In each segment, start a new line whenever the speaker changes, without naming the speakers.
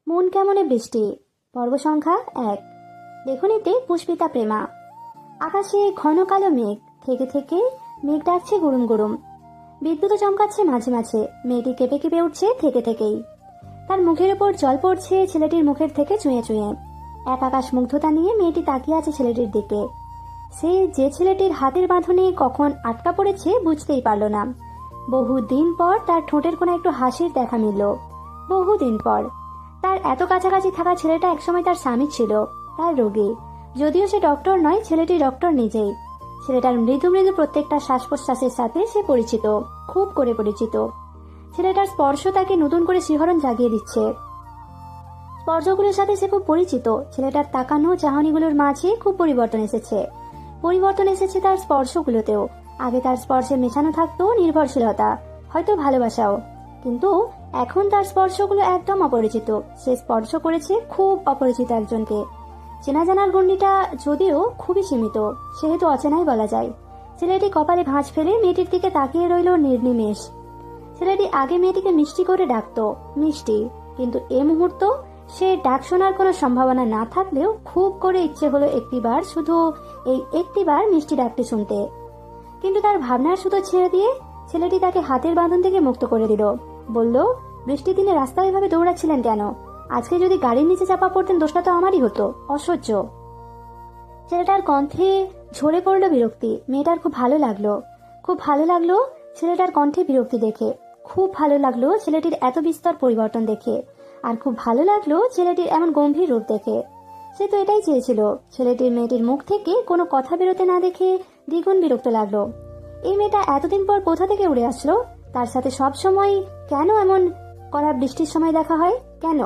মন কেমনে বৃষ্টি পর্ব সংখ্যা 1। লেখনীতে পুষ্পিতা প্রেমা। আকাশে ঘন কালো মেঘ, থেকে থেকে মেঘ ডাকছে গুড়ুম গুড়ুম। বিদ্যুৎ চমকাচ্ছে মাঝে মাঝে, মেয়েটি কেঁপে কেঁপে উঠছে থেকে থেকেই। তার মুখের ওপর জল পড়ছে ছেলেটির মুখের থেকে চুঁয়ে চুঁয়ে। এক আকাশ মুগ্ধতা নিয়ে মেয়েটি তাকিয়ে আছে ছেলেটির দিকে। সে যে ছেলেটির হাতের বাঁধনে কখন আটকা পড়েছে বুঝতেই পারল না। বহুদিন পর তার ঠোঁটের কোণে একটু হাসির দেখা মিলল। বহুদিন পর তার এত কাছাকাছি থাকা ছেলেটা একসময় তার স্বামী ছিল, তার রোগী। যদিও সে ডক্টর নয়, ছেলেটি ডক্টর নিজেই। ছেলেটার মৃদু মৃদু প্রত্যেকটা শ্বাস প্রশ্বাসের সাথে সে পরিচিত, খুব করে পরিচিত। ছেলেটার স্পর্শ তাকে নতুন করে শিহরণ জাগিয়ে দিচ্ছে। স্পর্শগুলোর সাথে সে খুব পরিচিত। ছেলেটার তাকানো চাহনিগুলোর মাঝে খুব পরিবর্তন এসেছে। পরিবর্তন এসেছে তার স্পর্শগুলোতেও। আগে তার স্পর্শে মেশানো থাকতো নির্ভরশীলতা, হয়তো ভালোবাসাও, কিন্তু এখন তার স্পর্শগুলো একদম অপরিচিত। সে স্পর্শ করেছে খুব অপরিচিত একজনকে। চেনা জানার গণ্ডিটা যদিও খুবই সীমিত, সেহেতু অচেনাই বলা যায়। ছেলেটি কপালে ভাঁজ ফেলে মেয়েটির দিকে তাকিয়ে রইল নির্নিমেষ। ছেলেটি আগে মেয়েটিকে মিষ্টি করে ডাকতো, মিষ্টি, কিন্তু এ মুহূর্ত সে ডাক শোনার কোনো সম্ভাবনা না থাকলেও খুব করে ইচ্ছে হলো একটিবার, শুধু এই একটিবার মিষ্টি ডাকটি শুনতে। কিন্তু তার ভাবনার সুতো ছেড়ে দিয়ে ছেলেটি তাকে হাতের বাঁধন থেকে মুক্ত করে দিল। বলল, বৃষ্টির দিনে রাস্তায় এভাবে দৌড়াচ্ছিলেন কেন? আজকে যদি গাড়ির নিচে চাপা পড়তেন দোষটা তো আমারই হতো। অসহ্য। ছেলেটার কণ্ঠে ঝরে পড়ল বিরক্তি। মেয়েটার খুব ভালো লাগলো, খুব ভালো লাগলো ছেলেটার কণ্ঠে বিরক্তি দেখে। খুব ভালো লাগলো ছেলেটির এত বিস্তর পরিবর্তন দেখে। আর খুব ভালো লাগলো ছেলেটির এমন গম্ভীর রূপ দেখে। সে তো এটাই চেয়েছিল। ছেলেটির মেয়েটির মুখ থেকে কোনো কথা বেরোতে না দেখে দ্বিগুণ বিরক্ত লাগলো। এই মেয়েটা এতদিন পর কোথা থেকে উড়ে আসলো? তার সাথে সব সময় কেন এমন করা বৃষ্টির সময় দেখা হয়? কেন?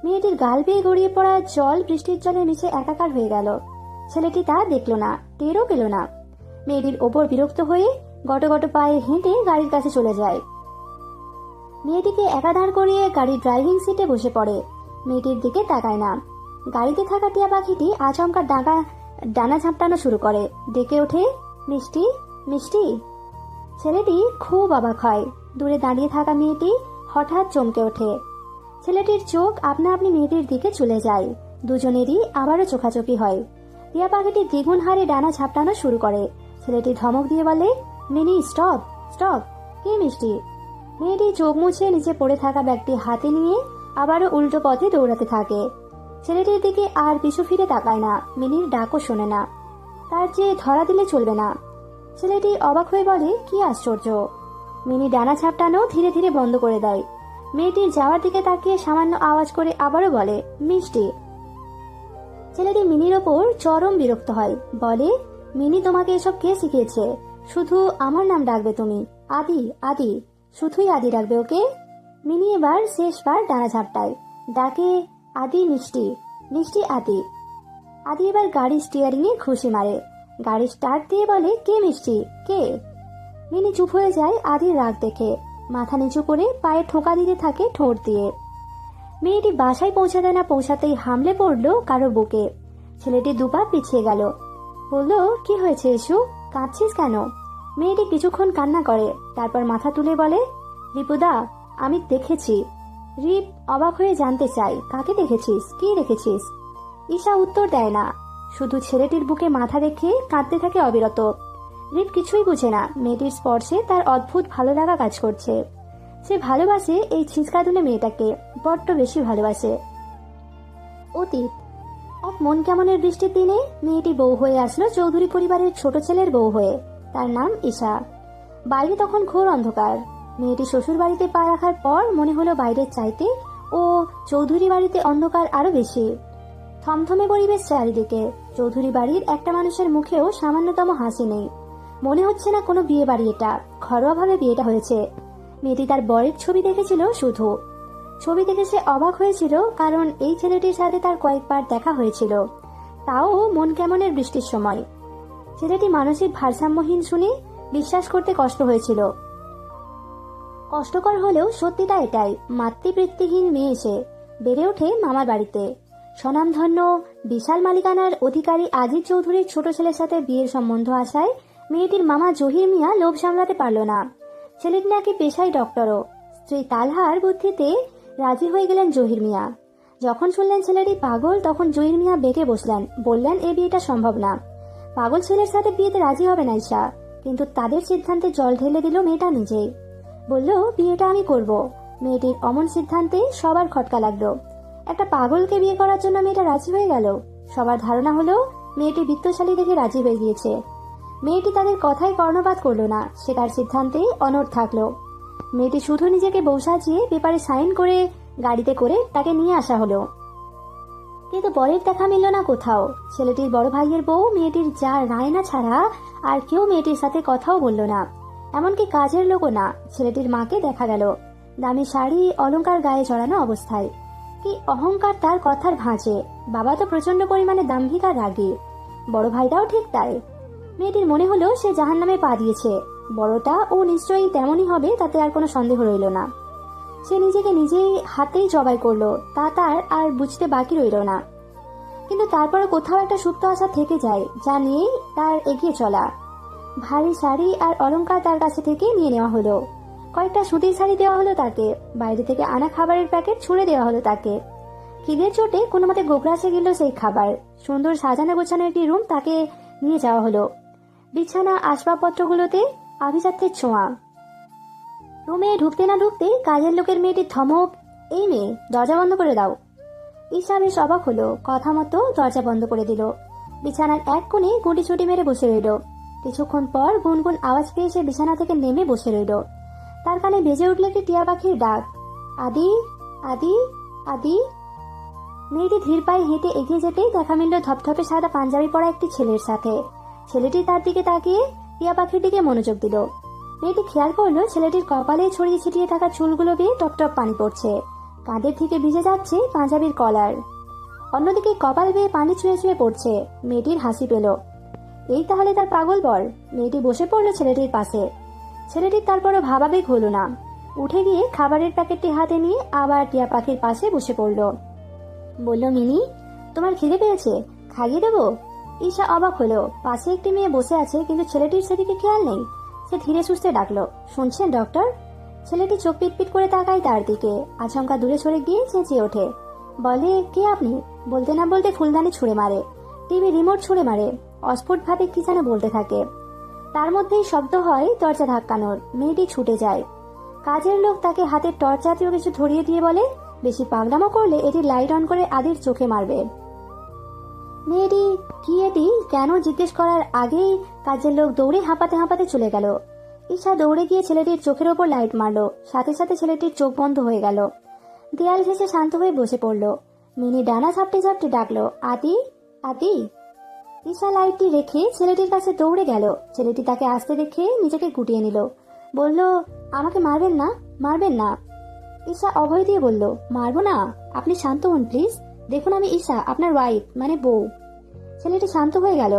মেয়েটির গাল বেয়ে গড়িয়ে পড়া জল বৃষ্টির জলে মিশে একাকার হয়ে গেল। ছেলেটি তা দেখলো না, টেরও পেল না। মেয়েটির ওপর বিরক্ত হয়ে গটগট পায়ে হেঁটে গাড়ির কাছে চলে যায়। মেয়েটিকে একা দাঁড় করিয়ে গাড়ির ড্রাইভিং সিটে বসে পড়ে। মেয়েটির দিকে তাকায় না। গাড়িতে থাকা টিয়া পাখিটি আচমকা ডানা ঝাপটানো শুরু করে, ডেকে ওঠে, মিষ্টি, মিষ্টি। ছেলেটি খুব অবাক হয়। দূরে দাঁড়িয়ে থাকা মেয়েটি হঠাৎ চমকে ওঠে। ছেলেটির চোখ আপনা আপনি মেয়েটির দিকে চলে যায়। দুজনেরই আবারও চোখাচোখি হয়। টিয়া পাখিটি দ্বিগুণ হারে ডানা ঝাপটানো শুরু করে। ছেলেটি ধমক দিয়ে বলে, মিনি, স্টপ, স্টপ। কে মিষ্টি? মেয়েটি চোখ মুছে নিচে পড়ে থাকা ব্যাগটি হাতে নিয়ে আবারও উল্টো পথে দৌড়াতে থাকে। ছেলেটির দিকে আর পিছু ফিরে তাকায় না, মিনির ডাকও শোনে না। তার যে ধরা দিলে চলবে না। ছেলেটি অবাক হয়ে বলে, কি আশ্চর্য। মিনি ডানা ঝাপটানো ধীরে ধীরে বন্ধ করে দেয়। মেয়েটির যাওয়ার দিকে তাকিয়ে সামান্য আওয়াজ করে আবারও বলে, মিষ্টি। ছেলেটি মিনির ওপর চরম বিরক্ত হয়, বলে, মিনি, তোমাকে এসব কে শিখিয়েছে? শুধু আমার নাম ডাকবে তুমি, আদি, আদি, শুধুই আদি ডাকবে, ওকে? মিনি এবার শেষবার ডানা ঝাপটায়, ডাকে, আদি, মিষ্টি, মিষ্টি, আদি। আদি এবার গাড়ির স্টিয়ারিং এ ঘুষি মারে। গাড়ি স্টার্ট দিয়ে বলে, কে মিষ্টি, কে? মিনি চুপ হয়ে যায় আদির রাগ দেখে। মাথা নিচু করে পায়ে ঠোকা দিতে থাকে ঠোঁট দিয়ে। মেয়েটি বাসায় পৌঁছাতে না পৌঁছাতেই হামলে পড়লো কারো বুকে। ছেলেটি দুপা পিছিয়ে গেল। বলল, কি হয়েছে এসু, কাঁদছিস কেন? মেয়েটি কিছুক্ষণ কান্না করে, তারপর মাথা তুলে বলে, রিপুদা, আমি দেখেছি। রিপ অবাক হয়ে জানতে চাই, কাকে দেখেছিস, কি দেখেছিস? ঈশা উত্তর দেয় না, শুধু ছেলেটির বুকে মাথা রেখে কাঁদতে থাকে অবিরত। রিপ কিছুই বুঝে না। মেয়েটির স্পর্শে তার অদ্ভুত ভালো লাগা কাজ করছে। সে ভালোবাসে এই ছিচকাদুনে মেয়েটাকে, বড্ড বেশি ভালোবাসে। অতীত এক মন কেমনের বৃষ্টির দিনে মেয়েটি বউ হয়ে আসলো চৌধুরী পরিবারের ছোট ছেলের বউ হয়ে। তার নাম ঈশা। বাইরে তখন ঘোর অন্ধকার। মেয়েটি শ্বশুর বাড়িতে পা রাখার পর মনে হলো বাইরের চাইতে ও চৌধুরী বাড়িতে অন্ধকার আরো বেশি। থমথমে পরিবেশ চারিদিকে। চৌধুরী বাড়ির একটা মানুষের মুখেও সামান্যতম হাসি নেই। মনে হচ্ছে না কোনো বিয়ে বাড়ি এটা, ঘরোয়াভাবে বিয়েটা হয়েছে। মেয়েটি তার বরের ছবি দেখেছিল, শুধু ছবি দেখে সে অবাক হয়েছিল, কারণ এই ছেলেটির সাথে তার কয়েকবার দেখা হয়েছিল, তাও মন কেমনের বৃষ্টির সময়। ছেলেটি মানসিক ভারসাম্যহীন শুনে বিশ্বাস করতে কষ্ট হয়েছিল। কষ্টকর হলেও সত্যিটা এটাই, মাতৃবৃত্তিহীন মেয়ে এসে বেড়ে ওঠে মামার বাড়িতে। স্বনামধন্য বিশাল মালিকানার অধিকারী আজিজ চৌধুরীর ছোট ছেলের সাথে বিয়ের সম্বন্ধ আসায় মেয়েটির মামা জহির মিয়া লোভ সামলাতে পারল না। ছেলেটি নাকি পেশায় ডক্টরও। স্ত্রী তালহার বুদ্ধিতে রাজি হয়ে গেলেন জহির মিয়া। যখন শুনলেন ছেলেটি পাগল, তখন জহির মিয়া বেঁকে বসলেন, বললেন এ বিয়েটা সম্ভব না। পাগল ছেলের সাথে বিয়েতে রাজি হবে না ঈশা। কিন্তু তাদের সিদ্ধান্তে জল ঢেলে দিল মেয়েটা নিজেই। বলল বিয়েটা আমি করব। মেয়েটির অমন সিদ্ধান্তে সবার খটকা লাগলো। একটা পাগলকে বিয়ে করার জন্য মেয়েটা রাজি হয়ে গেল। সবার ধারণা হলো মেয়েটি বিত্তশালী দেখে রাজি হয়ে গিয়েছে। মেয়েটি তাদের কথায় কর্ণপাত করলো না, সে তার সিদ্ধান্তেই অনড় থাকলো। মেয়েটি শুধু নিজেকে বউ সাজিয়ে পেপারে সাইন করে গাড়িতে করে তাকে নিয়ে আসা হলো। কিন্তু বরের দেখা মিলল না কোথাও। ছেলেটির বড় ভাইয়ের বউ মেয়েটির যা রায়না ছাড়া আর কেউ মেয়েটির সাথে কথাও বলল না, এমনকি কাজের লোকও না। ছেলেটির মাকে দেখা গেল দামি শাড়ি অলংকার গায়ে জড়ানো অবস্থায়। কি অহংকার তার কথার ভাঁজে! বাবা তো প্রচন্ড পরিমাণে দাম্ভিক আর রাগী, বড় ভাইটাও ঠিক তাই। মেয়েটির মনে হলো সে জাহান্নামে পা দিয়েছে। বড়টা ও নিশ্চয়ই তেমনই হবে, তাতে আর কোনো সন্দেহ রইল না। সে নিজেকে নিজেই হাতেই জবাই করলো, তা তার আর বুঝতে বাকি রইল না। কিন্তু তারপরে কোথাও একটা সুপ্ত আশা থেকে যায়, যা নিয়েই তার এগিয়ে চলা। ভারী শাড়ি আর অলংকার তার কাছে থেকে নিয়ে নেওয়া হলো। কয়েকটা সুতির শাড়ি দেওয়া হলো তাকে। বাইরে থেকে আনা খাবারের প্যাকেট ছুঁড়ে দেওয়া হলো তাকে। খিদের চোটে কোনো মতে গোগ্রাসে গেল সেই খাবার। সুন্দর সাজানো গোছানো একটি রুম তাকে নিয়ে যাওয়া হলো। বিছানা আসবাবপত্রগুলোতে আভিজাত্যের ছোঁয়া। রুমে ঢুকতে না ঢুকতে কাজের লোকের মেয়েটির ধমক, এই মেয়ে, দরজা বন্ধ করে দাও। ঈশা বেশ অবাক হলো, কথা মতো দরজা বন্ধ করে দিল। বিছানার এক কোণে গুটি ছুটি মেরে বসে রইল। কিছুক্ষণ পর গুনগুন আওয়াজ পেয়ে সে বিছানা থেকে নেমে বসে রইল। তার কানে বেজে উঠল একটি টিয়া পাখির ডাক, আদি, আদি, আদি। মেয়েটি ধীর পায়ে হেঁটে এগিয়ে যেতেই দেখা মিলল ধপধপে সাদা পাঞ্জাবি পরা একটি ছেলের সাথে। ছেলেটি তার দিকে তাকিয়ে টিয়া পাখির দিকে মনোযোগ দিল। মেয়েটি খেয়াল করলো ছেলেটির কপালে ছড়িয়ে ছিটিয়ে থাকা চুলগুলো বেয়ে টপ টপ পানি পড়ছে। কাঁধের থেকে ভিজে যাচ্ছে পাঞ্জাবির কলার। অন্যদিকে কপাল বেয়ে পানি ছুঁয়ে ছুঁয়ে পড়ছে। মেয়েটির হাসি পেল। এই তাহলে তার পাগল বর। মেয়েটি বসে পড়ল ছেলেটির পাশে। ছেলেটির তারপরও ভাবাবেগ হলো না। উঠে গিয়ে খাবারের প্যাকেটটি হাতে নিয়ে আবার টিয়া পাখির পাশে বসে পড়ল। বলল, মিনি, তোমার খিদে পেয়েছে, খাইয়ে দেবো? ঈশা অবাক হলো। পাশে একটি মেয়ে বসে আছে, কিন্তু ছেলেটির সেদিকে খেয়াল নেই। সে ধীরে সুস্থে ডাকলো, শুনছেন ডক্টর? ছেলেটি চোখ পিটপিট করে তাকায় তার দিকে। আচমকা দূরে সরে গিয়ে চেঁচিয়ে ওঠে, বলে, কে আপনি? বলতে না বলতে ফুলদানি ছুঁড়ে মারে, টিভি রিমোট ছুঁড়ে মারে, অস্ফুট ভাবে কি যেন বলতে থাকে। তার মধ্যেই শব্দ হয় দরজা ধাক্কানোর। মেয়েটি ছুটে যায়। কাজের লোক তাকে হাতে টর্চ জাতীয় কিছু ধরিয়ে দিয়ে বলে, বেশি পাগলামো করলে এটি লাইট অন করে আদির চোখে মারবে। মেয়েটি কি এটি কেন জিজ্ঞেস করার আগেই কাজের লোক দৌড়ে হাঁপাতে হাঁপাতে চলে গেল। ঈশা দৌড়ে গিয়ে ছেলেটির চোখের ওপর লাইট মারলো। সাথে সাথে ছেলেটির চোখ বন্ধ হয়ে গেল। দেয়াল ঘেঁষে শান্ত হয়ে বসে পড়ল। মিনি ডানা ঝাপটে ঝাপটে ডাকলো, আদি, আদি। ঈশা লাইটটি রেখে ছেলেটির কাছে দৌড়ে গেল। ছেলেটি তাকে আসতে দেখে নিজেকে গুটিয়ে নিল। বলল, আমাকে মারবেন না, মারবেন না। ঈশা অভয় দিয়ে বলল, মারবো না, আপনি শান্ত হন প্লিজ। দেখুন আমি ঈশা, আপনার ওয়াইফ, মানে বউ। ছেলেটি শান্ত হয়ে গেল।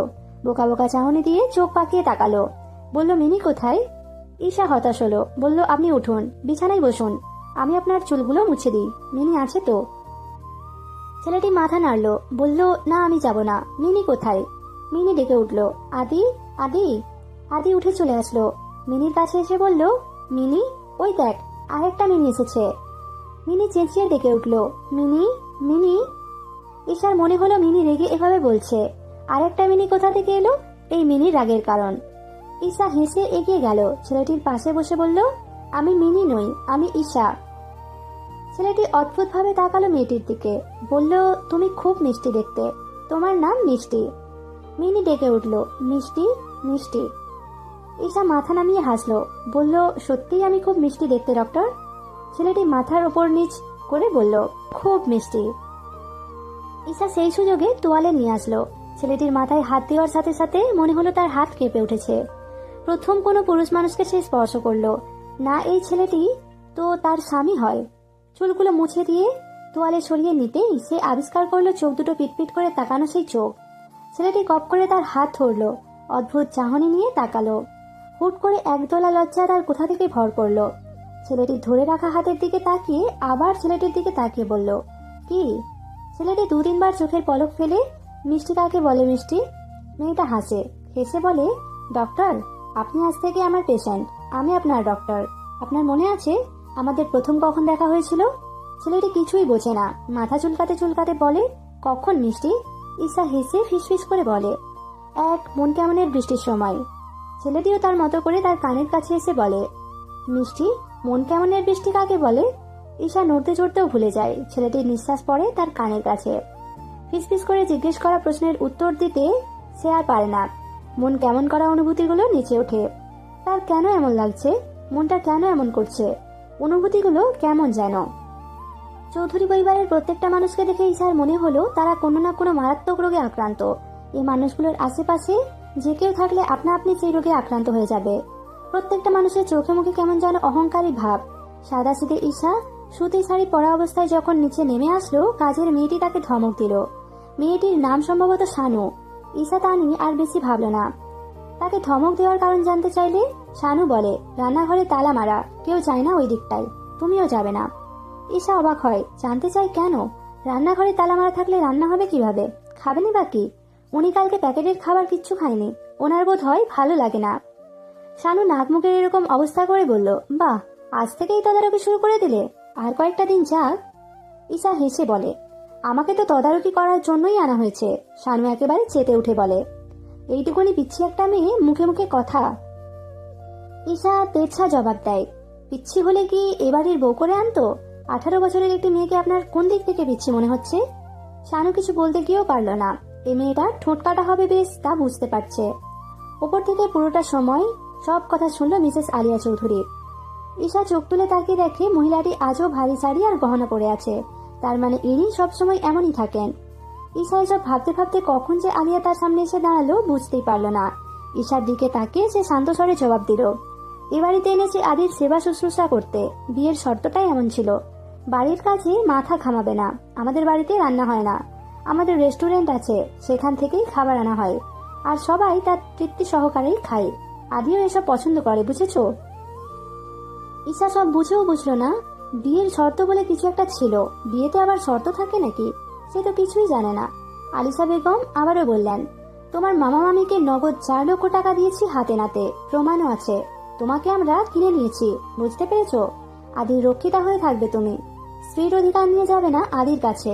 বোকা বোকা চাহনি দিয়ে চোখ পাকিয়ে তাকালো। বলল, মিনি কোথায়? ঈশা হতাশ হলো। বলল, আপনি উঠুন, বিছানায় বসুন, আমি আপনার চুলগুলো মুছে দিই। মিনি আছে তো? ছেলেটি মাথা নাড়ল। বলল, না, আমি যাব না। মিনি কোথায়? মিনি ডেকে উঠল, আদি, আদি। আদি উঠে চলে আসলো। মিনির কাছে এসে বলল, মিনি, ওই দেখ, আরেকটা মিনি এসেছে। মিনি চেঁচিয়ে ডেকে উঠল, মিনি, মিনি। ঈশার মনে হলো মিনি রেগে এভাবে বলছে। আরেকটা মিনি কোথা থেকে এলো? এই মিনির রাগের কারণ। ঈশা হেসে এগিয়ে গেল। ছেলেটির পাশে বসে বলল, আমি মিনি নই, আমি ঈশা। ছেলেটি অদ্ভুতভাবে তাকালো মেয়েটির দিকে। বলল, তুমি খুব মিষ্টি দেখতে, তোমার নাম মিষ্টি। মিনি ডেকে উঠল, মিষ্টি, মিষ্টি। ঈশা মাথা নামিয়ে হাসলো। বলল, সত্যিই আমি খুব মিষ্টি দেখতে ডক্টর? ছেলেটি মাথার ওপর নিচ করে বলল, খুব মিষ্টি। ঈশা সেই সুযোগে তোয়ালে নিয়ে আসলো। ছেলেটির মাথায় হাত দেওয়ার সাথে সাথে মনে হলো তার হাত কেঁপে উঠেছে। প্রথম কোনো পুরুষ মানুষকে সে স্পর্শ করলো না। এই ছেলেটি তো তার স্বামী হয়। চুলগুলো মুছে দিয়ে তোয়ালে সরিয়ে নিতেই সে আবিষ্কার করলো চোখ দুটো পিটপিট করে তাকানো সেই চোখ। ছেলেটি কপ করে তার হাত ধরলো, অদ্ভুত চাহনি নিয়ে তাকালো। হুট করে একদলা লজ্জা তার কোথা থেকে ভর করলো। ছেলেটির ধরে রাখা হাতের দিকে তাকিয়ে আবার ছেলেটির দিকে তাকিয়ে বলল, কি? ছেলেটি 2-3 বার চোখের পলক ফেলে, মিষ্টি কাকে বলে মিষ্টি? মেয়েটা হাসে। হেসে বলে, ডক্টর, আপনি আজ থেকে আমার পেশেন্ট, আমি আপনার ডক্টর। আপনার মনে আছে আমাদের প্রথম কখন দেখা হয়েছিল? ছেলেটি কিছুই বোঝে না, মাথা চুলকাতে চুলকাতে বলে, কখন মিষ্টি? ঈশা হেসে ফিসফিস করে বলে, এক মন কেমনের বৃষ্টির সময়। ছেলেটিও তার মতো করে তার কানের কাছে এসে বলে, মিষ্টি, মন কেমনের বৃষ্টি কাকে বলে? ঈশা নড়তে চড়তেও ভুলে যায়। ছেলেটির নিঃশ্বাস পড়ে তার কানের কাছে। ফিসফিস করে জিজ্ঞেস করা প্রশ্নের উত্তর দিতে সে আর পারে না। মন কেমন করা অনুভূতিগুলো নিচে ওঠে। তার কেন এমন লাগছে? মনটা কেন এমন করছে? অনুভূতিগুলো কেমন যেন। চৌধুরী পরিবারের প্রত্যেকটা মানুষকে দেখে ঈশার মনে হলো তারা কোনো না কোনো মারাত্মক রোগে আক্রান্ত। এই মানুষগুলোর আশেপাশে যে কেউ থাকলে আপনা আপনি সেই রোগে আক্রান্ত হয়ে যাবে। প্রত্যেকটা মানুষের চোখে মুখে কেমন যেন অহংকারী ভাব। সাদা সিধে ঈশা সুতি শাড়ি পরা অবস্থায় যখন নিচে নেমে আসলো, কাজের মেয়েটি তাকে ধমক দিল। মেয়েটির নাম সম্ভবত শানু। ঈশা তা নিয়ে আর বেশি ভাবল না। তাকে ধমক দেওয়ার কারণ জানতে চাইলে শানু বলে, রান্নাঘরে তালা মারা, কেউ যায় না ওই দিকটায়, তুমিও যাবে না। ঈশা অবাক হয়, জানতে চাই কেন? রান্নাঘরে তালা মারা থাকলে রান্না হবে কিভাবে? খাবেনি বাকি? উনি কালকে প্যাকেটের খাবার কিচ্ছু খায়নি, ওনার বোধ হয় ভালো লাগে না। শানু নাক মুখের এরকম অবস্থা করে বলল, বাহ, আজ থেকেই তদারকি শুরু করে দিলে? আর কয়েকটা দিন যাক। ঈশা হেসে বলে, আমাকে তো তদারকি করার জন্যই আনা হয়েছে। শানু একেবারে চেতে উঠে বলে, এইটুকুনি পিচ্ছি একটা মেয়ে, মুখে মুখে কথা। ঈশা তেরছা জবাব দেয়, পিচ্ছি হলে কি এবাড়ির বউ করে আনতো? 18 বছরের একটি মেয়েকে আপনার কোন দিক থেকে পিচ্ছি মনে হচ্ছে? শানু কিছু বলতে গিয়েও পারল না। এই মেয়েটা ঠোঁট কাটা হবে বেশ, তা বুঝতে পারছে। ওপর থেকে পুরোটা সময় সব কথা শুনল মিসেস আলিয়া চৌধুরী। ঈশা চোখ তুলে তাকিয়ে দেখে মহিলাটি আজও ভারী শাড়ি আর গহনা পরে আছে। তার মানে ইনি সবসময় এমনই থাকেন। ঈশা এসব ভাবতে ভাবতে কখন যে আলিয়া তার সামনে এসে দাঁড়ালো বুঝতেই পারল না। ঈশার দিকে তাকিয়ে সে শান্ত স্বরে জবাব দিল, এ বাড়িতে এনেছে আদির সেবা শুশ্রূষা করতে। বিয়ের শর্তটাই এমন ছিল, বাড়ির কাছে মাথা ঘামাবে না। আমাদের বাড়িতে রান্না হয় না, আমাদের রেস্টুরেন্ট আছে, সেখান থেকেই খাবার আনা হয়, আর সবাই তার তৃপ্তি সহকারেই খায়। আদিও এসব পছন্দ করে, বুঝেছ? ঈশা সব বুঝেও বুঝলো না। বিয়ের শর্ত বলে কিছু একটা ছিল, বিয়েতে আবার শর্ত থাকে নাকি? সে তো কিছুই জানে না। আলিসা বেগম আবারও বললেন, তোমার মামা মামিকে নগদ 4 লক্ষ টাকা দিয়েছি হাতে নাতে, প্রমাণও আছে। তোমাকে আমরা কিনে নিয়েছি, বুঝতে পেরেছ? আদির রক্ষিতা হয়ে থাকবে তুমি। স্ত্রীর অধিকার নিয়ে যাবে না আদির কাছে।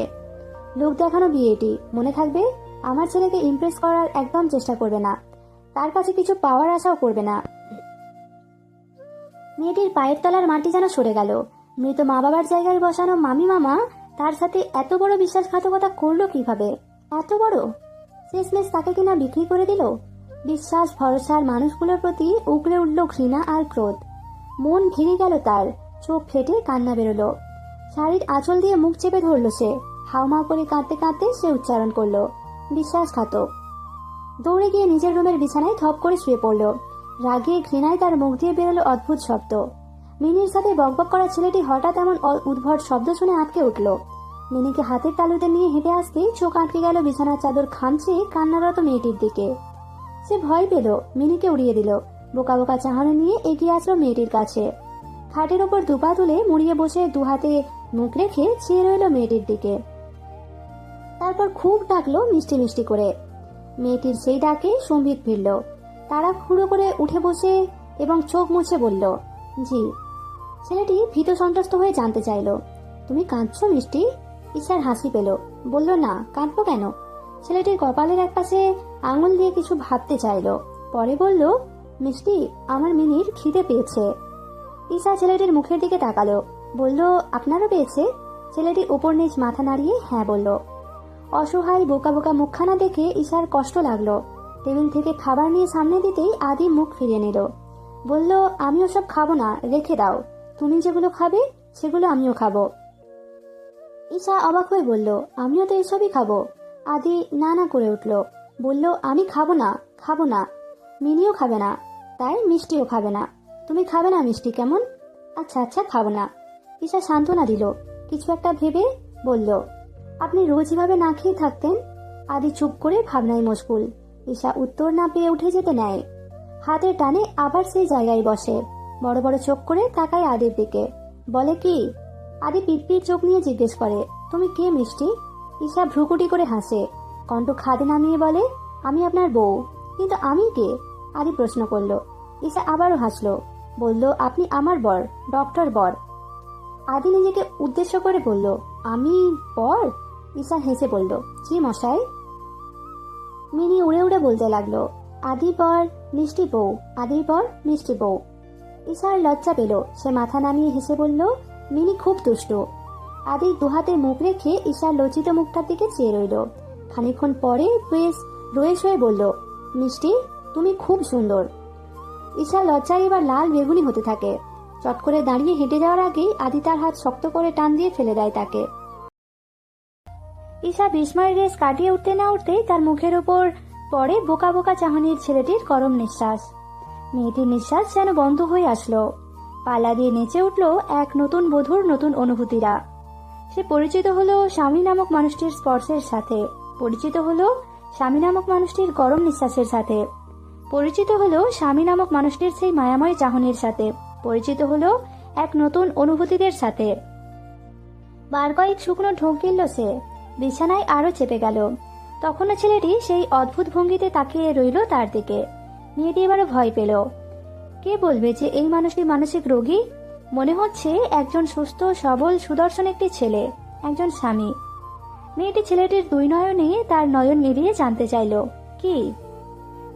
লোক দেখানো বিয়েটি মনে থাকবে। আমার ছেলেকে ইমপ্রেস করার একদম চেষ্টা করবে না, তার কাছে কিছু পাওয়ার আশাও করবে না। মেয়েটির পায়ের তলার মাটি যেন সরে গেল। মৃত মা বাবার জায়গায় বসানো মামি মামা তার সাথে এত বড় বিশ্বাসঘাতকতা করলো কিভাবে? এত বড়! শেষমেশ তাকে কিনা বিক্রি করে দিল। বিশ্বাস ভরসার মানুষগুলোর প্রতি উগড়ে উঠল ঘৃণা আর ক্রোধ। মন ঘিরে গেল তার, চোখ ফেটে কান্না বেরোলো। শাড়ির আঁচল দিয়ে মুখ চেপে ধরল সে। হাউমাউ করে কাঁদতে কাঁদতে সে উচ্চারণ করলো, বিশ্বাসঘাতক। দৌড়ে গিয়ে নিজের রুমের বিছানায় ধপ করে শুয়ে পড়ল। রাগে ঘৃণায় তার মুখ দিয়ে বেরোলো অদ্ভুত শব্দ। মিনির সাথে বকবক করা ছেলেটি হঠাৎ এমন উদ্ভট শব্দ শুনে আটকে উঠল। মিনিকে হাতের তালুতে নিয়ে হেঁটে আসতেই চোখ আটকে গেল বিছানার চাদর খামচে কান্নারত মেয়েটির দিকে। সে ভয় পেল, মিনিকে উড়িয়ে দিল। বোকা বোকা চাহনি নিয়ে এগিয়ে আসলো মেয়েটির কাছে। খাটের ওপর দুপা তুলে মুড়িয়ে বসে দু হাতে মুখ রেখে চেয়ে রইল মেয়েটির দিকে। তারপর খুব ডাকলো মিষ্টি মিষ্টি করে। মেয়েটির সেই ডাকে সম্বিত ফিরল। তারা খুঁড়ো করে উঠে বসে এবং চোখ মুছে বলল, জি। ছেলেটি ভীত সন্ত্রস্ত হয়ে জানতে চাইল, তুমি কাঁদছো মিষ্টি? ঈশার হাসি পেল, বলল, না, কাঁদবো কেন? ছেলেটির কপালের একপাশে আঙুল দিয়ে কিছু ভাবতে চাইল, পরে বলল, মিষ্টি, আমার মিনির খিদে পেয়েছে। ঈশা ছেলেটির মুখের দিকে তাকালো, বলল, আপনারও পেয়েছে? ছেলেটি উপর নিচ মাথা নাড়িয়ে হ্যাঁ বলল। অসহায় বোকা বোকা মুখখানা দেখে ঈশার কষ্ট লাগলো। টেবিল থেকে খাবার নিয়ে সামনে দিতেই আদি মুখ ফিরিয়ে নিল। বলল, আমি ওসব খাবো না, রেখে দাও। তুমি যেগুলো খাবে সেগুলো আমিও খাবো। ঈশা অবাক হয়ে বলল, আমিও তো এসবই খাবো। আদি না না করে উঠল, বলল, আমি খাবো না, খাবো না। মিনিও খাবে না, তাই মিষ্টিও খাবে না। তুমি খাবে না মিষ্টি, কেমন? আচ্ছা আচ্ছা, খাবো না। ঈশা সান্ত্বনা দিল। কিছু একটা ভেবে বলল, আপনি রোজ এভাবে না খেয়ে থাকতেন? আদি চুপ করে ভাবনায় মশগুল। ঈশা উত্তর না পেয়ে উঠে যেতে নেয়। হাতের টানে আবার সেই জায়গায় বসে। বড় বড় চোখ করে তাকায় আদির দিকে, বলে, কি? আদি পিটপিট চোখ নিয়ে জিজ্ঞেস করে, তুমি কে মিষ্টি? ঈশা ভ্রুকুটি করে হাসে, কণ্ঠ খাদে নামিয়ে বলে, আমি আপনার বউ। কিন্তু আমি কে? আদি প্রশ্ন করল। ঈশা আবারও হাসলো, বলল, আপনি আমার বর, ডক্টর বর। আদি নিজেকে উদ্দেশ্য করে বলল, আমি পর? ঈশা হেসে বলল, জি মশাই। মিনি উড়ে উড়ে বলতে লাগলো, আদি পর মিষ্টি বউ, আদির পর মিষ্টি বউ। ঈশার লজ্জা পেল, সে মাথা নামিয়ে হেসে বলল, মিনি খুব দুষ্টু। আদির দুহাতে মুখ রেখে ঈশার লজ্জিত মুখটার দিকে চেয়ে রইল। খানিকক্ষণ পরে বেশ রয়েস হয়ে বলল, মিষ্টি তুমি খুব সুন্দর। ঈশার লজ্জায় এবার লাল বেগুনি হতে থাকে। চট করে দাঁড়িয়ে হেঁটে যাওয়ার আগেই আদি তার হাত শক্ত করে টান দিয়ে ফেলে দেয় তাকে। ঈশা বিস্ময়ের রেস কাটিয়ে উঠতে না উঠতেই তার মুখের ওপর পড়ে বোকা বোকা চাহনির ছেলেটির গরম নিঃশ্বাস। মেয়েটির নিঃশ্বাস যেন বন্ধ হয়ে আসলো। পালা দিয়ে নেচে উঠল এক নতুন বধূর নতুন অনুভূতিরা। সে পরিচিত হলো স্বামী নামক মানুষটির স্পর্শের সাথে, পরিচিত হলো স্বামী নামক মানুষটির গরম নিঃশ্বাসের সাথে, পরিচিত হলো স্বামী নামক মানুষটির সেই মায়াময় চাহনির সাথে, পরিচিত হলো এক নতুন অনুভূতিদের সাথে। বার কয়েক শুকনো ঢোক গিলল সে, বিছানায় আরো চেপে গেল। তখনও ছেলেটি সেই অদ্ভুত ভঙ্গিতে তাকিয়ে রইল তার দিকে। মেয়েটি এবারও ভয় পেল। কে বলবে যে এই মানুষটি মানসিক রোগী? মনে হচ্ছে একজন সুস্থ সবল সুদর্শন একটি ছেলে, একজন স্বামী। মেয়েটি ছেলেটির দুই নয়নে তার নয়ন মিলিয়ে জানতে চাইল কি।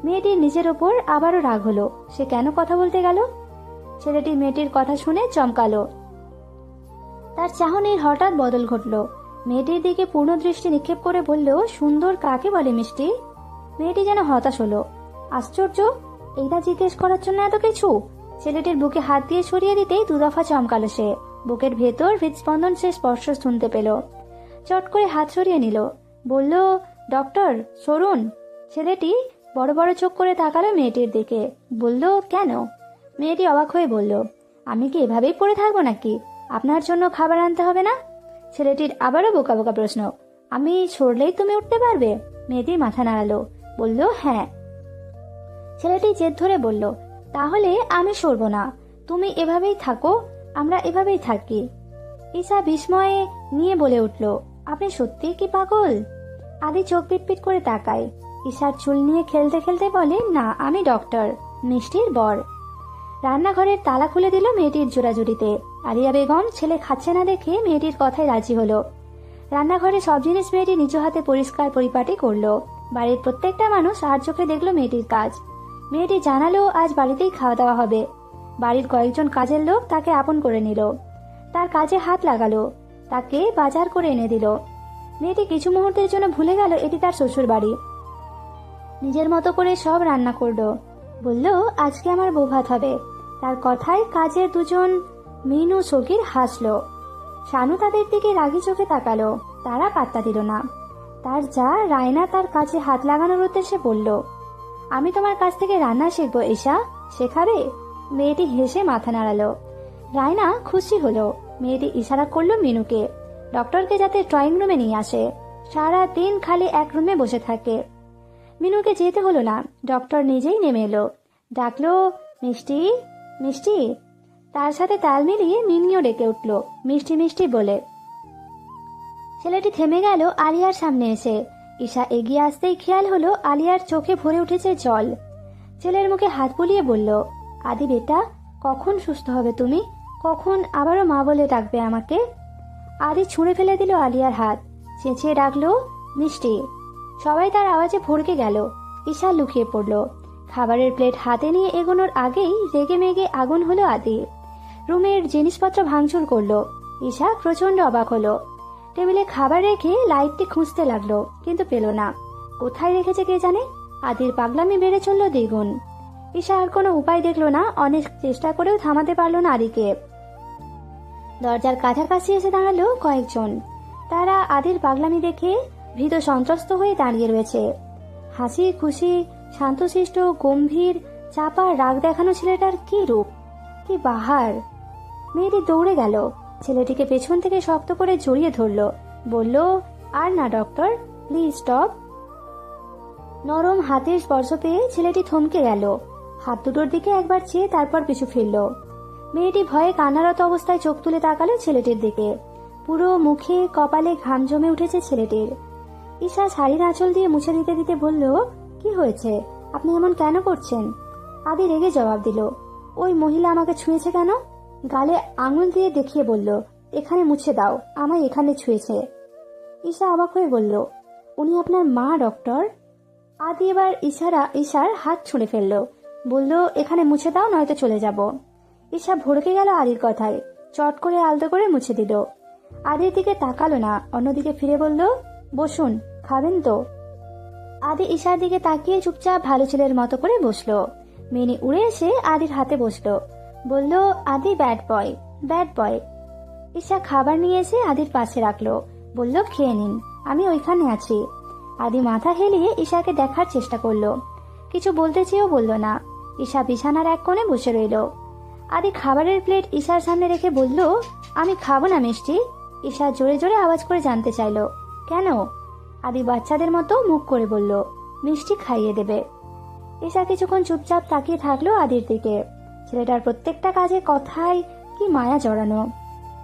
মেয়েটির নিজের ওপর আবারও রাগ হলো। সে কেন কথা বলতে গেল? ছেলেটি মেয়েটির কথা শুনে চমকালো। তার চাহনির হঠাৎ বদল ঘটল। মেয়েটির দিকে পূর্ণ দৃষ্টি নিক্ষেপ করে বলল, সুন্দর কাকে বলে মিষ্টি? মেয়েটি যেন হতাশ হলো। আশ্চর্য, এইটা জিজ্ঞেস করার জন্য এত কিছু? ছেলেটির বুকে হাত দিয়ে সরিয়ে দিতেই দুদফা চমকালো সে। বুকের ভেতর হৃদস্পন্দন সে স্পর্শ শুনতে পেল। চট করে হাত সরিয়ে নিল, বলল, ডক্টর সরুন। ছেলেটি বড় বড় চোখ করে তাকালো মেয়েটির দিকে, বলল, কেন? মেয়েটি অবাক হয়ে বলল, আমি কি এভাবেই পড়ে থাকবো নাকি? আপনার জন্য খাবার আনতে হবে না? ছেলেটির আবারও বোকা বোকা প্রশ্ন, আমি সরলেই তুমি উঠতে পারবে? মেয়েটি মাথা নাড়ালো, বলল, হ্যাঁ। ছেলেটি জেদ ধরে বলল, তাহলে আমি সরব না, তুমি এভাবেই থাকো, আমরা এভাবেই থাকি। ঈশা বিস্ময়ে নিয়ে বলে উঠল, আপনি সত্যি কি পাগল? আদি চোখ পিটপিট করে তাকায়। ঈশার চুল নিয়ে খেলতে খেলতে বলে, না, আমি ডক্টর, মিষ্টির বর। রান্নাঘরের তালা খুলে দিল মেয়েটির জোড়াজুড়িতে। আলিয়া বেগম ছেলে খাচ্ছে না দেখে মেয়েটির কথায় রাজি হলো। রান্নাঘরে সব জিনিস মেয়েটি নিজ হাতে পরিষ্কার পরিপাটি করলো। বাড়ির প্রত্যেকটা মানুষ আর চোখে দেখলো মেয়েটির কাজ। মেয়েটি জানালো আজ বাড়িতেই খাওয়া দাওয়া হবে। বাড়ির কয়েকজন কাজের লোক তাকে আপন করে নিল, তার কাজে হাত লাগালো, তাকে বাজার করে এনে দিল। মেয়েটি কিছু মুহূর্তের জন্য ভুলে গেল এটি তার শ্বশুর বাড়ি। নিজের মতো করে সব রান্না করলো। বলল, আজকে আমার বউ ভাত হবে। তার কথায় কাজের দুজন মিনু সকির হাসলো। শানু তাদের দিকে রাগি চোখে তাকালো, তারা পাত্তা দিল না। তার যা রায়না তার কাজে হাত লাগানোর উদ্দেশ্যে বলল, আমি তোমার কাছ থেকে রান্না শিখবো ঈশা, শেখাবে? মেয়েটি হেসে মাথা নাড়ালো। রায়না খুশি হলো। মেয়েটি ইশারা করলো মিনুকে, ডক্টরকে যাতে ড্রয়িং রুমে নিয়ে আসে। সারা দিন খালি এক রুমে বসে থাকে। মিনুকে যেতে হলো না, ডক্টর নিজেই নেমে এলো। ডাকলো, মিষ্টি মিষ্টি। তার সাথে তাল মিলিয়ে মিনিও ডেকে উঠল, মিষ্টি মিষ্টি বলে। ছেলেটি থেমে গেল আলিয়ার সামনে এসে। ঈশা এগিয়ে আসতেই খেয়াল হলো আলিয়ার চোখে ভরে উঠেছে জল। ছেলের মুখে হাত বুলিয়ে বলল, আদি বেটা, কখন সুস্থ হবে তুমি? কখন আবারও মা বলে ডাকবে আমাকে? আদি ছুঁড়ে ফেলে দিল আলিয়ার হাত, চেঁচিয়ে ডাকলো, মিষ্টি। সবাই তার আওয়াজে ভড়কে গেল। ঈশা লুকিয়ে পড়ল। খাবারের প্লেট হাতে নিয়ে এগোনোর আগেই রেগে মেগে আগুন হলো আদি। রুমের জিনিসপত্র ভাঙচুর করলো। ঈশা প্রচন্ড অবাক হলো। টেবিলে খাবার রেখে লাইটটি খুঁজতে লাগলো, কিন্তু পেল না। কোথায় রেখেছে কে জানে। আদির পাগলামি বেড়ে চলল দ্বিগুণ। ঈশা আর কোনো উপায় দেখলো না, অনেক চেষ্টা করেও থামাতে পারলো না আদিকে। দরজার কাছাকাছি এসে দাঁড়ালো কয়েকজন। তারা আদির পাগলামি দেখে ভীত সন্ত্রস্ত হয়ে দাঁড়িয়ে রয়েছে। হাসি খুশি শান্তশিষ্ট গম্ভীর চাপা রাগ দেখানো ছেলেটার কি রূপ, কি বাহার। মেয়েটি দৌড়ে গেল, ছেলেটিকে পেছন থেকে শক্ত করে জড়িয়ে ধরল, বলল, আর না ডক্টর, প্লিজ স্টপ। নরম হাতের স্পর্শ পেয়ে ছেলেটি থমকে গেল। হাত দুটোর দিকে একবার চেয়ে তারপর পিছু ফিরল। মেয়েটি ভয়ে কান্নারত অবস্থায় চোখ তুলে তাকালো ছেলেটির দিকে। পুরো মুখে কপালে ঘাম জমে উঠেছে ছেলেটির। ঈশা শাড়ির আঁচল দিয়ে মুছে দিতে দিতে বলল, কি হয়েছে, আপনি এমন কেন করছেন? আদি রেগে জবাব দিল, ওই মহিলা আমাকে ছুঁয়েছে কেন? গালে আঙুল দিয়ে দেখিয়ে বলল, এখানে মুছে দাও, আমায় এখানে ছুঁয়েছে। ঈশা অবাক হয়ে বলল, উনি আপনার মা ডক্টর? আদি এবার ঈশার হাত ছুঁড়ে ফেললো, বলল, এখানে মুছে দাও নয়তো চলে যাব। ঈশা ভড়কে গেল আদির কথায়, চট করে আলতো করে মুছে দিল। আদির দিকে তাকালো না, অন্যদিকে ফিরে বলল, বসুন, খাবেন তো? আদি ঈশার দিকে তাকিয়ে চুপচাপ ভালো ছেলের মতো করে বসলো। মিনি উড়ে এসে আদির হাতে বসলো, বলল, Adi bad boy, bad boy. Isha খাবার নিয়ে এসে আদির পাশে রাখলো, বলল, খেয়ে নিন, আমি ওইখানে আছি। আদি মাথা হেলিয়ে ঈশাকে দেখার চেষ্টা করলো, কিছু বলতে চেয়েও বলল না। ঈশা বিছানার এক কোণে বসে রইল। আদি খাবারের প্লেট ঈশার সামনে রেখে বলল, আমি খাবো না মিষ্টি। ঈশা জোরে জোরে আওয়াজ করে জানতে চাইলো, কেন? আদি বাচ্চাদের মতো মুখ করে বলল, মিষ্টি খাইয়ে দেবে। ঈশা কিছুক্ষণ চুপচাপ তাকিয়ে থাকলো আদির দিকে। ছেলেটার প্রত্যেকটা কাজে কথায় কি মায়া জড়ানো,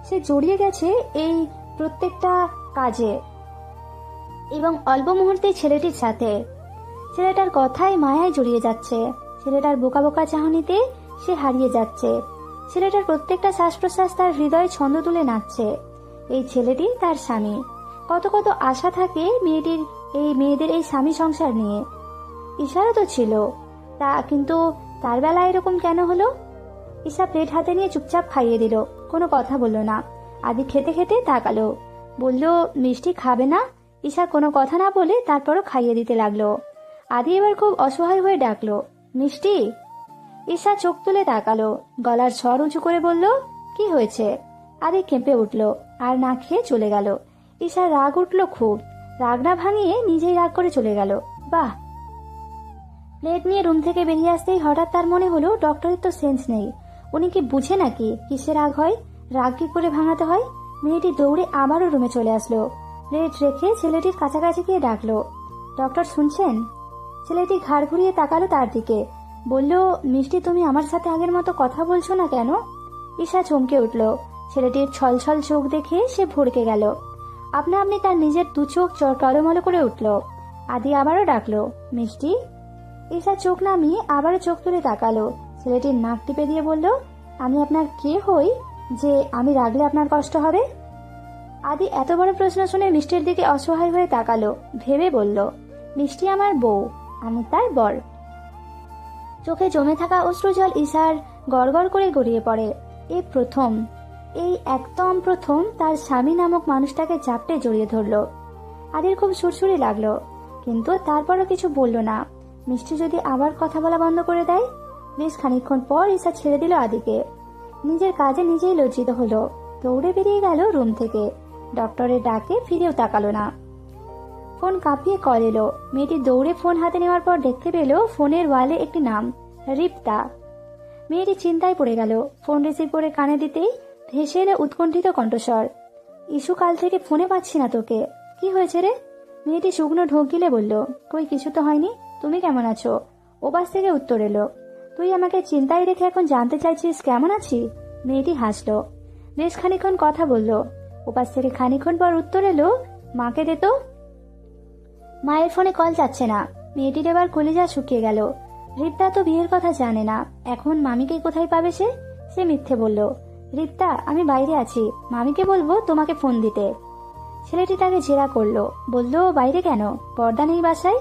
সে জড়িয়ে গেছে এই প্রত্যেকটা কাজে এবং অল্প মুহূর্তে ছেলেটির সাথে। ছেলেটার কথায় মায়ায় জড়িয়ে যাচ্ছে, ছেলেটার বোকা বোকা চাহনিতে সে হারিয়ে যাচ্ছে। ছেলেটার প্রত্যেকটা শ্বাস প্রশ্বাস তার হৃদয়ে ছন্দ তুলে নাচছে। এই ছেলেটি তার স্বামী। কত কত আশা থাকে মেয়েদের এই স্বামী সংসার নিয়ে। ঈশারও তো ছিল, কিন্তু তার বেলা এরকম কেন হলো? ঈশা প্লেট হাতে নিয়ে চুপচাপ খাইয়ে দিল, কোনো কথা বলল না। আদি খেতে খেতে তাকালো, বলল, মিষ্টি খাবে না? ঈশা কোনো কথা না বলে তারপরও খাইয়ে দিতে লাগলো। আদি এবার খুব অসহায় হয়ে ডাকলো, মিষ্টি। ঈশা চোখ তুলে তাকালো, গলার স্বর উঁচু করে বলল, কি হয়েছে? আদি কেঁপে উঠল আর না খেয়ে চলে গেল। ঈশার রাগ উঠল খুব, রাগ না ভাঙিয়ে নিজেই রাগ করে চলে গেল। বাহ! প্লেট নিয়ে রুম থেকে বেরিয়ে আসতেই হঠাৎ তার মনে হলো, ডক্টরের তো সেন্স নেই, উনি কি বুঝে নাকি কিসে রাগ হয়, রাগ কি করে ভাঙাতে হয়? মেয়েটি দৌড়ে আবারও রুমে চলে আসলো। প্লেট রেখে ছেলেটির কাছাকাছি গিয়ে ডাকলো, ডক্টর শুনছেন? ছেলেটি ঘাড় ঘুরিয়ে তাকালো তার দিকে, বলল, মিষ্টি তুমি আমার সাথে আগের মতো কথা বলছো না কেন? ঈশা চমকে উঠল, ছেলেটির ছলছল চোখ দেখে সে ভড়কে গেল। আপনা আপনি তার নিজের দু চোখ টলমলো করে উঠল। আদি আবারও ডাকলো, মিষ্টি। ঈশা চোখ নামিয়ে আবারও চোখ তুলে তাকালো, ছেলেটির নাক টিপে দিয়ে বলল, আমি আপনার কে হই যে আমি রাগলে আপনার কষ্ট হবে? আদি এত বড় প্রশ্ন শুনে মিষ্টির দিকে অসহায় হয়ে তাকালো, ভেবে বলল, মিষ্টি আমার বউ, আমি তার বর। চোখে জমে থাকা অশ্রুজল ঈশার গড়গড় করে গড়িয়ে পড়ে। এই একদম প্রথম তার স্বামী নামক মানুষটাকে চাপটে জড়িয়ে ধরল। আদির খুব সুরসুরি লাগলো, কিন্তু তারপরও কিছু বলল না। মিষ্টি যদি আবার কথা বলা বন্ধ করে দেয়? বেশ খানিকক্ষণ পর ঈশা ছেড়ে দিল আদিকে। নিজের কাজে নিজেই লজ্জিত হলো, দৌড়ে বেরিয়ে গেল রুম থেকে। ডক্টরের ডাকে ফিরেও তাকালো না। ফোন কাঁপিয়ে কল এলো। মেয়েটি দৌড়ে ফোন হাতে নেওয়ার পর দেখতে পেল ফোনের ওয়ালে একটি নাম, রিপ্তা। মেয়েটি চিন্তায় পড়ে গেল। ফোন রিসিভ করে কানে দিতেই ভেসে এলো উৎকণ্ঠিত কণ্ঠস্বর, ইস্যু কাল থেকে ফোনে পাচ্ছি না তোকে, কি হয়েছে রে? মেয়েটি শুকনো ঢোক গিলে বলল, কই কিছু তো হয়নি, তুমি কেমন আছো? ওপাশ থেকে উত্তর এলো, তুই আমাকে চিন্তায় রেখে এখন জানতে চাইছিস কেমন আছি? মেয়েটি হাসলো। বেশ খানিক্ষণ কথা বলল। ওপাশ থেকে খানিক্ষণ পর উত্তর এলো, মাকে দে তো। মায়ের ফোনে কল যাচ্ছে না। মেয়েটির এবার কলিজা শুকিয়ে গেল। রিপ্তা তো বিয়ের কথা জানে না, এখন মামিকে কোথায় পাবে সে মিথ্যে বলল, রিপ্তা আমি বাইরে আছি, মামিকে বলবো তোমাকে ফোন দিতে। ছেলেটি তাকে জেরা করলো, বলল, বাইরে কেন, পর্দা নেই বাসায়?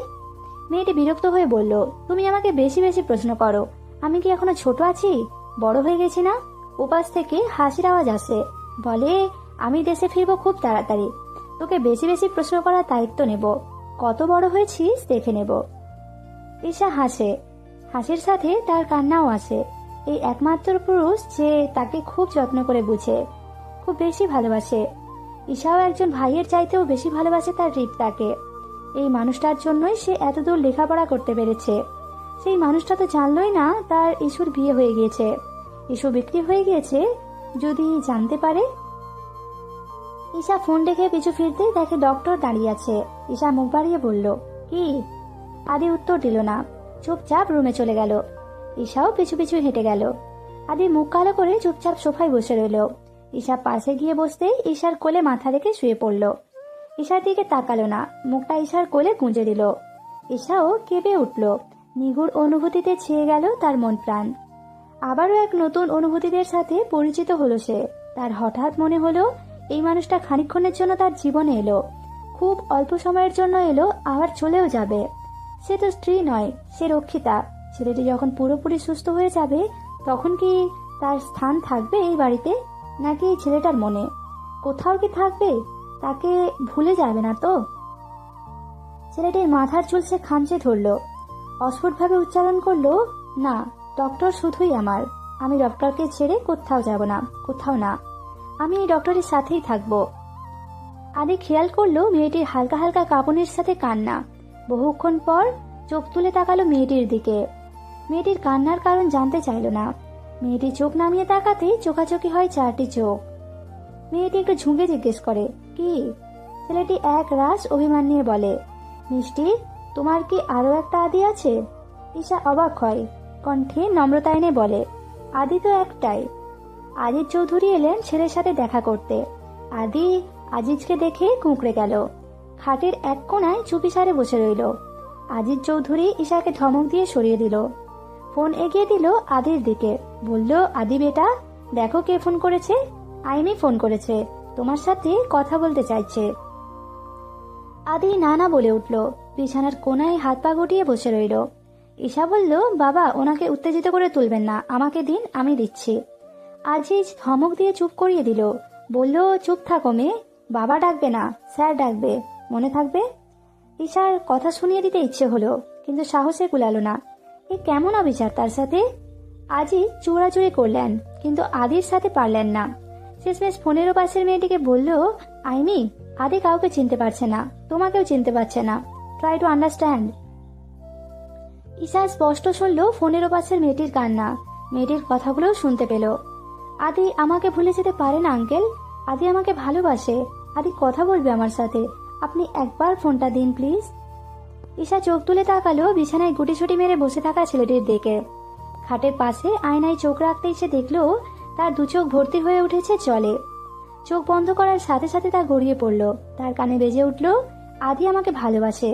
মেয়েটি বিরক্ত হয়ে বলল, তুমি আমাকে বেশি বেশি প্রশ্ন করো, আমি কি এখনো ছোট আছি, বড় হয়ে গেছি না? উপাস থেকে হাসির আওয়াজ আসে, বলে, আমি দেশে ফিরবো খুব তাড়াতাড়ি, তোকে বেশি বেশি প্রশ্ন করার দায়িত্ব নেব, কত বড় হয়েছিস দেখে নেব। ঈশা হাসে, হাসির সাথে তার কান্নাও আসে। এই একমাত্র পুরুষ যে তাকে খুব যত্ন করে বুঝে, খুব বেশি ভালোবাসে। ঈশাও একজন ভাইয়ের চাইতেও বেশি ভালোবাসে তার রিপ্তাকে। এই মানুষটার জন্যই সে এতদূর লেখাপড়া করতে পেরেছে। সেই মানুষটা তো জানলই না তার ইস্যুর বিয়ে হয়ে গিয়েছে, ইস্যু বিক্রি হয়ে গিয়েছে। যদি জানতে পারে। ঈশা ফোন রেখে পিছু ফিরতে দেখে ডক্টর দাঁড়িয়ে আছে। ঈশা মুখ বাড়িয়ে বলল, কি? আদি উত্তর দিল না, চুপচাপ রুমে চলে গেল। ঈশাও পিছু পিছু হেঁটে গেল। আদি মুখ কালো করে চুপচাপ সোফায় বসে রইল। ঈশা পাশে গিয়ে বসতেই ঈশার কোলে মাথা রেখে শুয়ে পড়ল। ঈশার দিকে তাকালো না, মুখটা ঈশার কোলে গুঁজে দিল। ঈশাও কেঁপে উঠল। নিগুড় অনুভূতিতে ছেয়ে গেল তার মন প্রাণ। আবারও এক নতুন অনুভূতিদের সাথে পরিচিত হলো সে। তার হঠাৎ মনে হলো এই মানুষটা খানিকক্ষণের জন্য তার জীবনে এলো, খুব অল্প সময়ের জন্য এলো, আবার চলেও যাবে। সে তো স্ত্রী নয়, সে রক্ষিতা। ছেলেটি যখন পুরোপুরি সুস্থ হয়ে যাবে তখন কি তার স্থান থাকবে এই বাড়িতে, নাকি এই ছেলেটার মনে কোথাও কি থাকবে? তাকে ভুলে যাবে না তো? ছেলেটির মাথার চুল সে খামচে ধরলো, অস্ফুটভাবে উচ্চারণ করলো, না, ডক্টর শুধুই আমার। আমি ডক্টরকে ছেড়ে কোথাও যাব না, কোথাও না। আমি এই ডক্টরের সাথেই থাকবো। আদি খেয়াল করলো মেয়েটির হালকা হালকা কাঁপুনির সাথে কান্না। বহুক্ষণ পর চোখ তুলে তাকালো মেয়েটির দিকে। মেয়েটির কান্নার কারণ জানতে চাইল না। মেয়েটি চোখ নামিয়ে তাকাতেই চোখাচোখি হয় চারটি চোখ। মেয়েটি একটু ঝুঁকে জিজ্ঞেস করে, কি? ছেলেটি এক রাশ অভিমান নিয়ে বলে, মিষ্টি, তোমার কি আরো একটা আদি আছে? ঈশা অবাক হয়, কণ্ঠে নম্রতা এনে বলে, আদি তো একটাই। আজিজ চৌধুরী এলেন ছেলের সাথে দেখা করতে। আদি আজিজকে দেখে কুঁকড়ে গেল। খাটের এক কোণায় চুপিসারে বসে রইল। আজিজ চৌধুরী ঈশাকে ধমক দিয়ে সরিয়ে দিল। ফোন এগিয়ে দিল আদির দিকে, বলল, আদি বেটা, দেখো কে ফোন করেছে। আইনি ফোন করেছে, তোমার সাথে কথা বলতে চাইছে। আদি না না বলে উঠল, বিছানার কোণায় হাত পা গুটিয়ে বসে রইল। ঈশা বলল, বাবা, ওনাকে উত্তেজিত করে তুলবেন না, আমাকে দিন, আমি দিচ্ছি। আজিজ ধমক দিয়ে চুপ করিয়ে দিল, বলল, চুপ থাকো মেয়ে, বাবা ডাকবে না, স্যার ডাকবে, মনে থাকবে। ঈশার কথা শুনিয়ে দিতে ইচ্ছে হলো, কিন্তু সাহসে কুলালো না। এ কেমন অবিচার তার সাথে। আজিজ চোরাচুরি করলেন, কিন্তু আদির সাথে পারলেন না। শেষমেশ ফোনেরও পাশের মেয়েটিকে বলল, আইমি, আদি কাউকে চিনতে পারছে না, তোমাকেও চিনতে পারছে না, ট্রাই টু আন্ডারস্ট্যান্ড। ঈশা স্পষ্ট শুনল ফোনেরও পাশের মেয়েটির কান্না। মেয়েটির কথাগুলোও শুনতে পেল। আদি আমাকে ভুলে যেতে পারে না আঙ্কেল, আদি আমাকে ভালোবাসে, আদি কথা বলবে আমার সাথে, আপনি একবার ফোনটা দিন প্লিজ। ঈশা চোখ তুলে তাকালো বিছানায় গুটিছুটি মেরে বসে থাকা ছেলেটির দিকে। খাটের পাশে আয়নায় চোখ রাখতেই সে দেখলো তার দু চোখ ভর্তি হয়ে উঠেছে জলে। চোখ বন্ধ করার সাথে সাথে তা গড়িয়ে পড়ল। তার কানে বেজে উঠল, আদি আমাকে ভালোবাসে।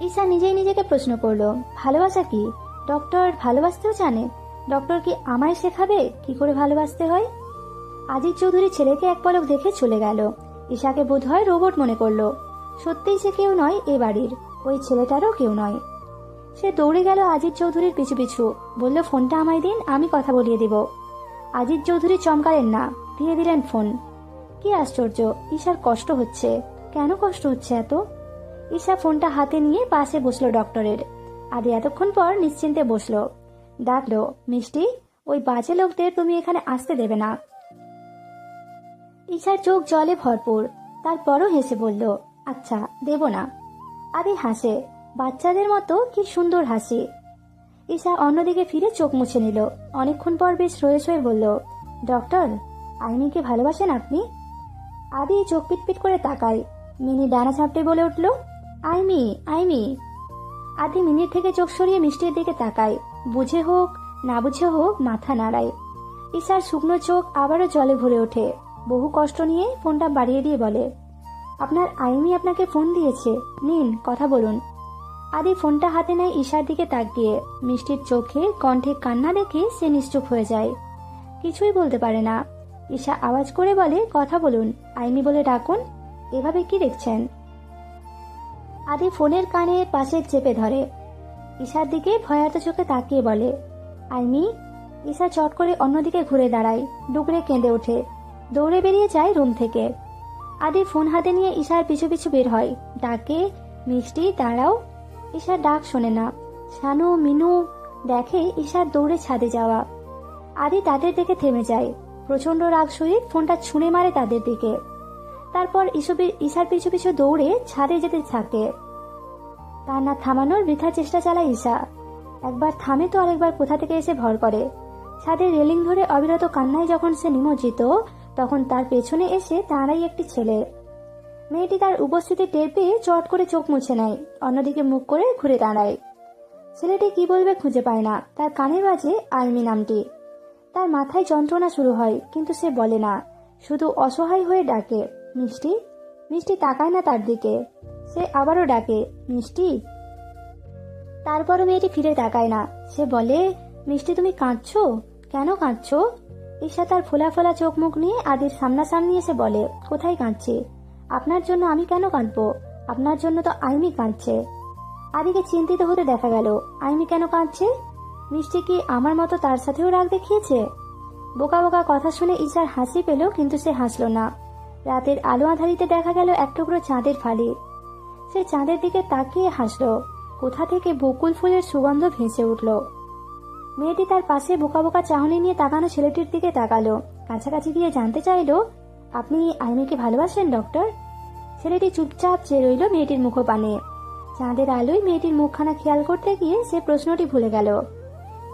ঈশা নিজেই নিজেকে প্রশ্ন করলো, ভালোবাসা কি? ডক্টর ভালোবাসতেও জানে? ডক্টর কি আমায় শেখাবে কি করে ভালোবাসতে হয়? আজিজ চৌধুরী ছেলেকে এক পলক দেখে চলে গেল। ঈশাকে বোধহয় রোবট মনে করলো। সত্যিই সে কেউ নয় এ বাড়ির, ওই ছেলেটারও কেউ নয়। সে দৌড়ে গেল আজিজ চৌধুরীর পিছু পিছু, বলল, ফোনটা আমায় দিন, আমি কথা বলিয়ে দিব। আজিজ চৌধুরী চমকালেন না, দিয়ে দিলেন ফোন। কি আশ্চর্য, ঈশার কষ্ট হচ্ছে। কেন কষ্ট হচ্ছে এত? ঈশা ফোনটা হাতে নিয়ে পাশে বসলো ডক্টরের। আদি এতক্ষণ পর নিশ্চিন্তে বসলো। ডাকলো, মিষ্টি, ওই বাজে লোকদের তুমি এখানে আসতে দেবে না। ঈশার চোখ জলে ভরপুর, তারপরও হেসে বলল, আচ্ছা, দেব না। আদি হাসে, বাচ্চাদের মতো কি সুন্দর হাসি। ঈশা অন্যদিকে ফিরে চোখ মুছে নিল। অনেকক্ষণ পর বেশ রয়ে সয়ে বলল, ডক্টর, আইমিকে ভালোবাসেন আপনি? আদি চোখ পিটপিট করে তাকায়। মিনি ডানা ঝাপটে বলে উঠল, আইমি, আইমি। আদি মিনির থেকে চোখ সরিয়ে মিষ্টির দিকে তাকায়। বুঝে হোক না বুঝে হোক মাথা নাড়ায়। ঈশার শুকনো চোখ আবারও জলে ভরে ওঠে। বহু কষ্ট নিয়ে ফোনটা বাড়িয়ে দিয়ে বলে, আপনার আইমি আপনাকে ফোন দিয়েছে, নিন, কথা বলুন। আদি ফোনটা হাতে নেয় ঈশার দিকে তাকিয়ে। মিষ্টির চোখে কণ্ঠে কান্না দেখে সে নিশ্চুপ হয়ে যায়, কিছুই বলতে পারে না। ঈশা আওয়াজ করে বলে, কথা বলুন, আইমি বলে ডাকুন, এভাবে কি দেখছেন? আদি ফোনের কানের পাশে চেপে ধরে। ঈশার দিকে ভয়ার্ত চোখে তাকিয়ে বলে, আইমি। ঈশা চট করে অন্যদিকে ঘুরে দাঁড়ায়, ডুকরে কেঁদে ওঠে, দৌড়ে বেরিয়ে যায় রুম থেকে। আদি ফোন হাতে নিয়ে ঈশার পিছু পিছু বের হয়, ডাকে, মিষ্টি, দাঁড়াও। ঈশার ডাক শোনে না। শানু, মিনু দেখে ঈশার দৌড়ে ছাদে যাওয়া। আদি তাদের দিকে থেমে যায়, প্রচন্ড রাগ সহিত ফোনটা ছুঁড়ে মারে তাদের দিকে। তারপর ঈশার পিছু পিছু দৌড়ে ছাদে যেতে থাকে। কান্না থামানোর বৃথা চেষ্টা চালায় ঈশা। একবার থামে তো আরেকবার কোথা থেকে এসে ভর করে। ছাদের রেলিং ধরে অবিরত কান্নায় যখন সে নিমজ্জিত, তখন তার পেছনে এসে দাঁড়ায় একটি ছেলে। মেয়েটি তার উপস্থিতি টের পেয়ে চট করে চোখ মুছে নেয়, অন্যদিকে মুখ করে ঘুরে দাঁড়ায়। ছেলেটি কি বলবে খুঁজে পায় না। তার কানে বাজে আইমি নামটি। তার মাথায় যন্ত্রণা শুরু হয়, কিন্তু সে বলে না, শুধু অসহায় হয়ে ডাকে, মিষ্টি। মিষ্টি তাকায় না তার দিকে। সে আবারও ডাকে, মিষ্টি। তারপরও মেয়েটি ফিরে তাকায় না। সে বলে, মিষ্টি, তুমি কাঁদছো? কেন কাঁদছো? ঈশা তার ফোলা ফোলা চোখ মুখ নিয়ে আদির সামনাসামনি এসে বলে, কোথায় কাঁদছি? আপনার জন্য আমি কেন কাঁদবো? আপনার জন্য তো আইমি কাঁদছে। আদিকে চিন্তিত হতে দেখা গেল। আইমি কেন কাঁদছে? মিষ্টি কি আমার মতো তার সাথেও রাগ দেখিয়েছে? বোকা বোকা কথা শুনে ঈশার হাসি পেল, কিন্তু সে হাসল না। রাতের আলো আধারিতে দেখা গেল এক টুকরো চাঁদের ফালি। সে চাঁদের দিকে তাকিয়ে হাসল। কোথা থেকে বকুল ফুলের সুগন্ধ ভেসে উঠল। মেয়েটি তার পাশে বোকা বোকা চাহনি নিয়ে তাকানো ছেলেটির দিকে তাকালো। কাছাকাছি গিয়ে জানতে চাইল, আপনি আইমিকে ভালোবাসেন ডক্টর? ছেলেটি চুপচাপ চেয়ে রইল মেয়েটির মুখপানে। চাঁদের আলোয় মেয়েটির মুখখানা খেয়াল করতে গিয়ে সে প্রশ্নটি ভুলে গেল।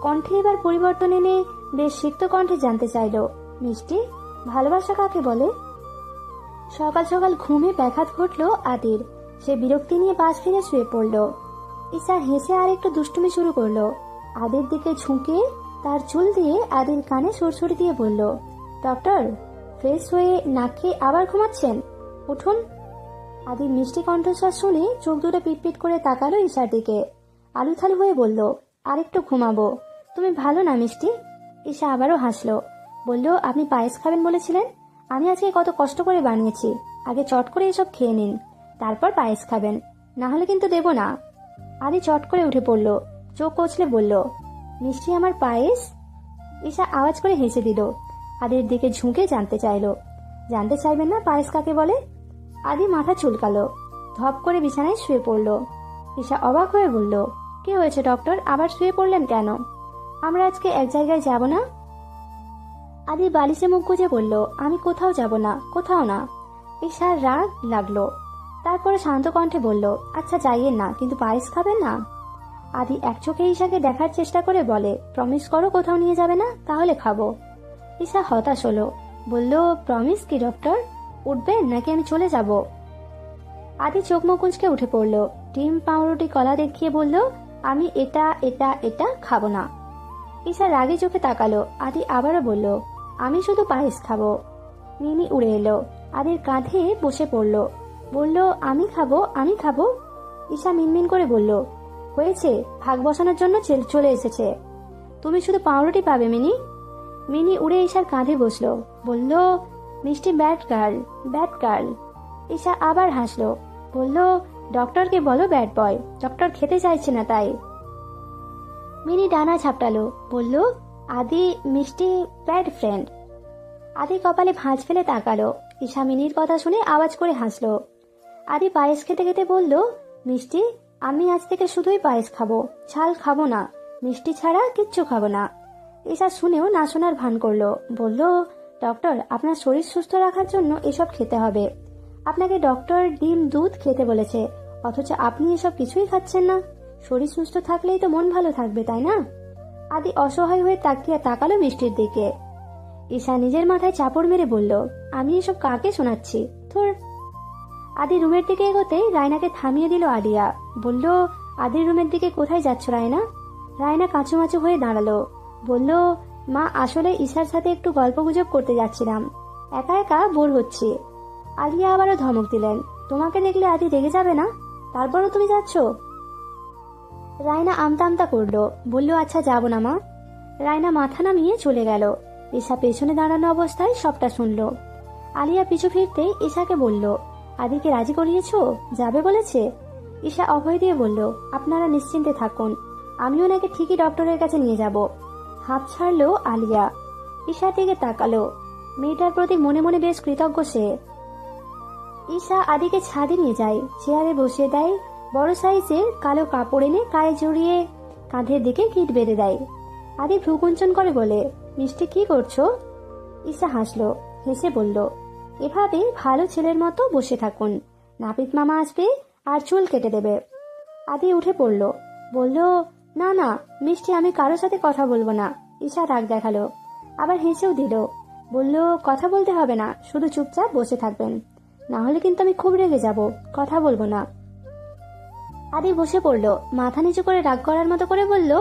কণ্ঠে এবার পরিবর্তন এনে বেশ সিক্ত কণ্ঠে জানতে চাইল, মিষ্টি, ভালোবাসা কাকে বলে? সকাল সকাল ঘুমে ব্যাঘাত ঘটল আদির। সে বিরক্তি নিয়ে পাশ ফিরে শুয়ে পড়ল। ঈশা হেসে আর একটু দুষ্টুমি শুরু করলো। আদির দিকে ঝুঁকে তার চুল দিয়ে আদির কানে সুরসুরি দিয়ে বলল, ডক্টর, ফ্রেশ হয়ে নাক খেয়ে আবার ঘুমাচ্ছেন? উঠুন। আদির মিষ্টি কণ্ঠস্বর শুনে চোখ দুটো পিটপিট করে তাকালো ঈশার দিকে। আলুথালু হয়ে বলল, আরেকটু ঘুমাবো। তুমি ভালো না মিষ্টি? ঈশা আবারও হাসলো। বলল, আপনি পায়েস খাবেন বলেছিলেন, আমি আজকে কত কষ্ট করে বানিয়েছি। আগে চট করে এসব খেয়ে নিন, তারপর পায়েস খাবেন, না হলে কিন্তু দেব না। আদি চট করে উঠে পড়ল। চোখ কচলে বলল, মিষ্টি আমার পায়েস? ঈশা আওয়াজ করে হেসে দিল। আদির দিকে ঝুঁকে জানতে চাইল, জানতে চাইবেন না পায়েস কাকে বলে? আদি মাথা চুলকালো। ধপ করে বিছানায় শুয়ে পড়ল। ঈশা অবাক হয়ে বলল, কি হয়েছে ডক্টর, আবার শুয়ে পড়লেন কেন? আমরা আজকে এক জায়গায় যাব না? আদি বালিশে মুখ গুজে বলল, আমি কোথাও যাব না, কোথাও না। ঈশার রাগ লাগলো। তারপরে শান্ত কণ্ঠে বলল, আচ্ছা যাইয়েন না, কিন্তু পায়েস খাবেন না? আদি এক চোখে ঈশাকে দেখার চেষ্টা করে বলে, প্রমিস করো কোথাও নিয়ে যাবে না, তাহলে খাবো। ঈশা হতাশ হলো। বলল, প্রমিস কি ডক্টর? উঠবেন নাকি আমি চলে যাব? আদি চোখ মুখ কুঁচকে উঠে পড়ল। ডিম পাউরুটি কলা দেখিয়ে বলল, আমি এটা এটা এটা খাবো না। ঈশা রাগে চোখে তাকালো। আদি আবারও বলল, আমি শুধু পায়েস খাবো। মিনি উড়ে এলো, আদির কাঁধে বসে পড়ল। বলল, আমি খাবো, আমি খাবো। ঈশা মিনমিন করে বলল, হয়েছে, ভাগ বসানোর জন্য চলে এসেছে। তুমি শুধু পাউরুটি পাবে মিনি। মিনি উড়ে ঈশার কাঁধে বসলো। বলল, Mishti bad girl, bad girl. Isha আবার হাসলো। বলল, ডক্টরকে বলো ব্যাড বয়, ডক্টর খেতে চাইছে না তাই। মিনি ডানা ঝাপটালো। বলল, আদি মিষ্টি ব্যাড ফ্রেন্ড। আদি কপালে ভাঁজ ফেলে তাকালো। ঈশা মিনির কথা শুনে আওয়াজ করে হাসলো। আদি পায়েস খেতে খেতে বলল, মিষ্টি, আমি আজ থেকে শুধুই পায়েস খাবো, ঝাল খাবো না, মিষ্টি ছাড়া কিচ্ছু খাবো না। ঈশা শুনেও না শোনার ভান করলো। বলল, ডক্টর, আপনার শরীর সুস্থ রাখার জন্য এসব খেতে হবে। আপনাকে ডক্টর ডিম দুধ খেতে বলেছে, অথচ আপনি এসব কিছুই খাচ্ছেন না। শরীর সুস্থ থাকলেই তো মন ভালো থাকবে, তাই না? আদি অসহায় হয়ে তাকালো মিষ্টির দিকে। ঈশা নিজের মাথায় চাপড় মেরে বলল, আমি এসব কাকে শোনাচ্ছি, ধুর। আদি রুমের দিকে এগোতেই রায়নাকে থামিয়ে দিল আলিয়া। বলল, আদির রুমের দিকে কোথায় যাচ্ছ রায়না? রায়না কাঁচুমাচু হয়ে দাঁড়ালো। বলল, মা, আসলে ঈশার সাথে একটু গল্প গুজব করতে যাচ্ছিলাম, একা একা বোর হচ্ছি। আলিয়া আবারও ধমক দিলেন, তোমাকে দেখলে আদি রেগে যাবে না? তারপরও তুমি যাচ্ছ? রায়না আমতা আমতা করলো। বলল, আচ্ছা যাব না মা। রায়না মাথা নামিয়ে চলে গেল। ঈশা পেছনে দাঁড়ানো অবস্থায় সবটা শুনল। আলিয়া পিছু ফিরতে ঈশাকে বলল, আদিকে রাজি করিয়েছো, যাবে বলেছে? ঈশা অভয় দিয়ে বলল, আপনারা নিশ্চিন্তে থাকুন, আমি ওনাকে ঠিকই ডক্টরের কাছে নিয়ে যাব। হাত ছাড়লো আলিয়া। ঈশার দিকে তাকালো। মেয়েটার প্রতি মনে মনে বেশ কৃতজ্ঞ সে। ঈশা আদিকে ছাদে নিয়ে যায়, চেয়ারে বসিয়ে দেয়। বড় সাইজের কালো কাপড় এনে গায়ে জড়িয়ে কাঁধের দিকে কিট বেঁধে দেয়। আদি ভ্রুকুঞ্চন করে বলে, মিষ্টি কি করছো? ঈশা হাসলো। হেসে বলল, এভাবে ভালো ছেলের মতো বসে থাকুন, নাপিত মামা আসবে আর চুল কেটে দেবে। আদি উঠে পড়ল। বলল, না না মিষ্টি, আমি কারোর সাথে কথা বলবো না। ঈশা রাগ দেখালো। আবার হেসেও দিল। বলল, কথা বলতে হবে না, শুধু চুপচাপ বসে থাকবেন, না হলে কিন্তু আমি খুব রেগে যাব, কথা বলবো না। আদি বসে পড়ল। মাথা নিচু করে রাগ করার মতো করে বলল,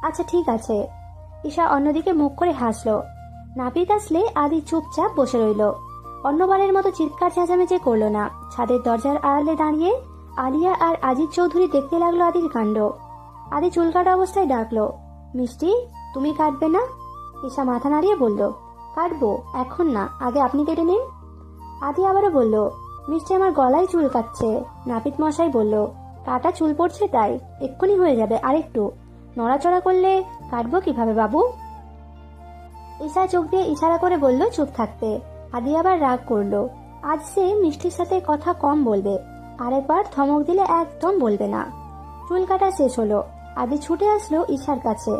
আচ্ছা ঠিক আছে। ঈশা অন্যদিকে মুখ করে হাসলো। নাপিত আসলে আদি চুপচাপ বসে রইল। অন্যবারের মতো চিৎকার চেঁচামেচি করলো না। ছাদের দরজার আড়ালে দাঁড়িয়ে আলিয়া আর আজিজ চৌধুরী দেখতে লাগলো আদির কাণ্ড। আদি চুল কাটা অবস্থায় ডাকলো, মিষ্টি, তুমি কাটবে না? ঈশা মাথা নাড়িয়ে বলল, কাটবো, এখন না, আগে আপনি কেটে নিন। আদি আবারও বলল, মিষ্টি আমার গলায় চুল কাটছে। নাপিত মশাই বলল, কাটা চুল পড়ছে তাই, এক্ষুনি হয়ে যাবে, আরেকটু নড়াচড়া করলে কাটবো কিভাবে বাবু? ঈশা চোখ দিয়ে ইশারা করে বলল চুপ থাকতে। আদি আবার রাগ করলো, আজ সে মিষ্টির সাথে কথা কম বলবে, আরেকবার ধমক দিলে একদম বলবে না। চুল কাটা শেষ হলো, আদি ছুটে আসলো ঈশার কাছে,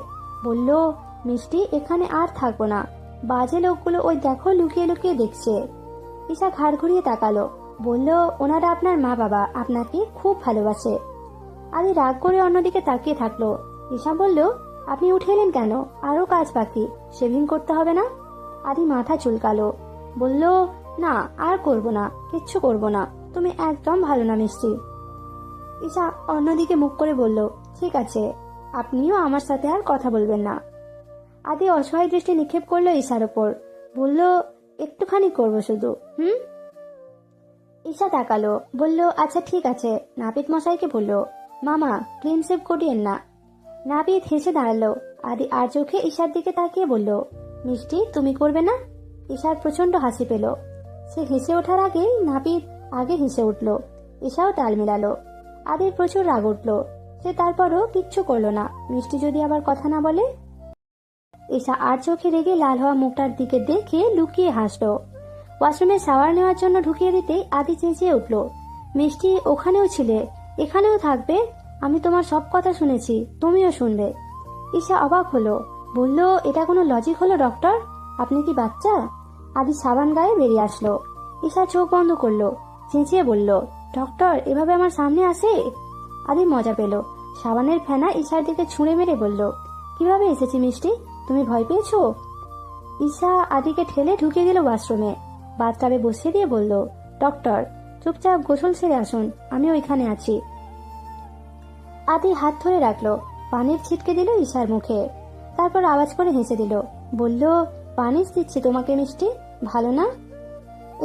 বলল, মিষ্টি এখানে আর থাকবো না, বাজে লোকগুলো ওই দেখো লুকিয়ে লুকিয়ে দেখছে। ঈশা ঘাড় ঘুরিয়ে তাকালো, বলল, ওনারা আপনার মা বাবা, আপনাকে খুব ভালোবাসে। আদি রাগ করে অন্যদিকে তাকিয়ে থাকলো। ঈশা বলল, আপনি উঠে এলেন কেন? আরো কাজ বাকি, শেভিং করতে হবে না? আদি মাথা চুলকালো, বলল, না আর করব না, কিচ্ছু করব না, তুমি একদম ভালো না মিষ্টি। ঈশা অন্যদিকে মুখ করে বলল, ঠিক আছে, আপনিও আমার সাথে আর কথা বলবেন না। আদি অসহায় দৃষ্টি নিক্ষেপ করলো ঈশার ওপর, বলল, একটুখানি করবো শুধু। ঈশা তাকালো, বলল, আচ্ছা ঠিক আছে। নাপিত মশাইকে বলল, মামা ক্লিন শেভ করিয়েন না। নাপিত হেসে দাঁড়ালো। আদি আর চোখে ঈশার দিকে তাকিয়ে বলল, মিষ্টি তুমি করবে না? ঈশার প্রচন্ড হাসি পেল। সে হেসে ওঠার আগেই নাপিত আগে হেসে উঠল। ঈশাও তাল মিলালো। আদির প্রচুর রাগ উঠল। সে তারপরও কিচ্ছু করলো না, মিষ্টি যদি আবার কথা না বলে। ঈশা আর চোখে রেগে লাল হওয়া মুখটার দিকে দেখে লুকিয়ে হাসলো। ওয়াশরুমে শাওয়ার নেওয়ার জন্য ঢুকিয়ে দিতেই আদি চেঁচিয়ে উঠল, মিষ্টি ওখানেও ছিলে, এখানেও থাকবে? আমি তোমার সব কথা শুনেছি, তুমিও শুনবে। ঈশা অবাক হলো, বলল, এটা কোনো লজিক হলো ডক্টর? আপনি কি বাচ্চা? আদি সাবান গায়ে বেরিয়ে আসলো। ঈশা চোখ বন্ধ করলো, চেঁচিয়ে বলল, ডক্টর এভাবে আমার সামনে আসে? আদি মজা পেল, সাবানের ফেনা ঈশার দিকে ছুঁড়ে মেরে বলল, কিভাবে এসেছি মিষ্টি, তুমি ভয় পেয়েছো? ঈশা আদিকে ঠেলে ঢুকে গেল ওয়াশরুমে। বাথটাবে বসিয়ে দিয়ে বলল, ডক্টর চুপচাপ গোসল সেরে আসুন, আমি ওইখানে আছি। আদি হাত ধরে রাখলো, পানির ছিটকে দিল ঈশার মুখে। তারপর আওয়াজ করে হেসে দিল, বলল, পানি দিচ্ছি তোমাকে মিষ্টি, ভালো না?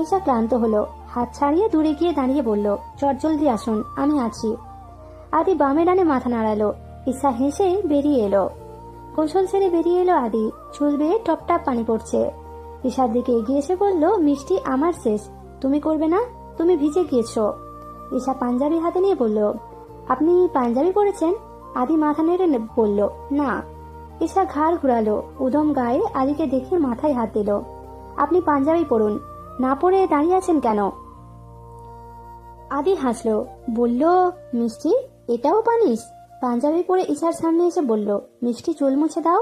ঈশা ক্লান্ত হলো, হাত ছাড়িয়ে দূরে গিয়ে দাঁড়িয়ে বলল, চটজলদি আসুন, আমি আছি। আদি বামে ডানে মাথা নাড়ালো। ঈশা হেসে বেরিয়ে এলো। গোসল সেরে বেরিয়ে এলো আদি, চুল বেয়ে টপটাপ পানি পড়ছে। ঈশার দিকে এগিয়ে এসে বলল, মিষ্টি আমার শেষ, তুমি করবে না, তুমি ভিজে গিয়েছো। ঈশা পাঞ্জাবি হাতে নিয়ে বলল, আপনি পাঞ্জাবি পরেছেন? আদি মাথা নেড়ে বলল, না। ঈশা ঘাড় ঘুরালো, উদম গায়ে আদিকে দেখে মাথায় হাত দিল, আপনি পাঞ্জাবি পরুন, না পরে দাঁড়িয়ে আছেন কেন? আদি হাসলো, বলল, মিষ্টি এটাও পানিস? পাঞ্জাবি পরে ঈশার সামনে এসে বলল, মিষ্টি চুল মুছে দাও।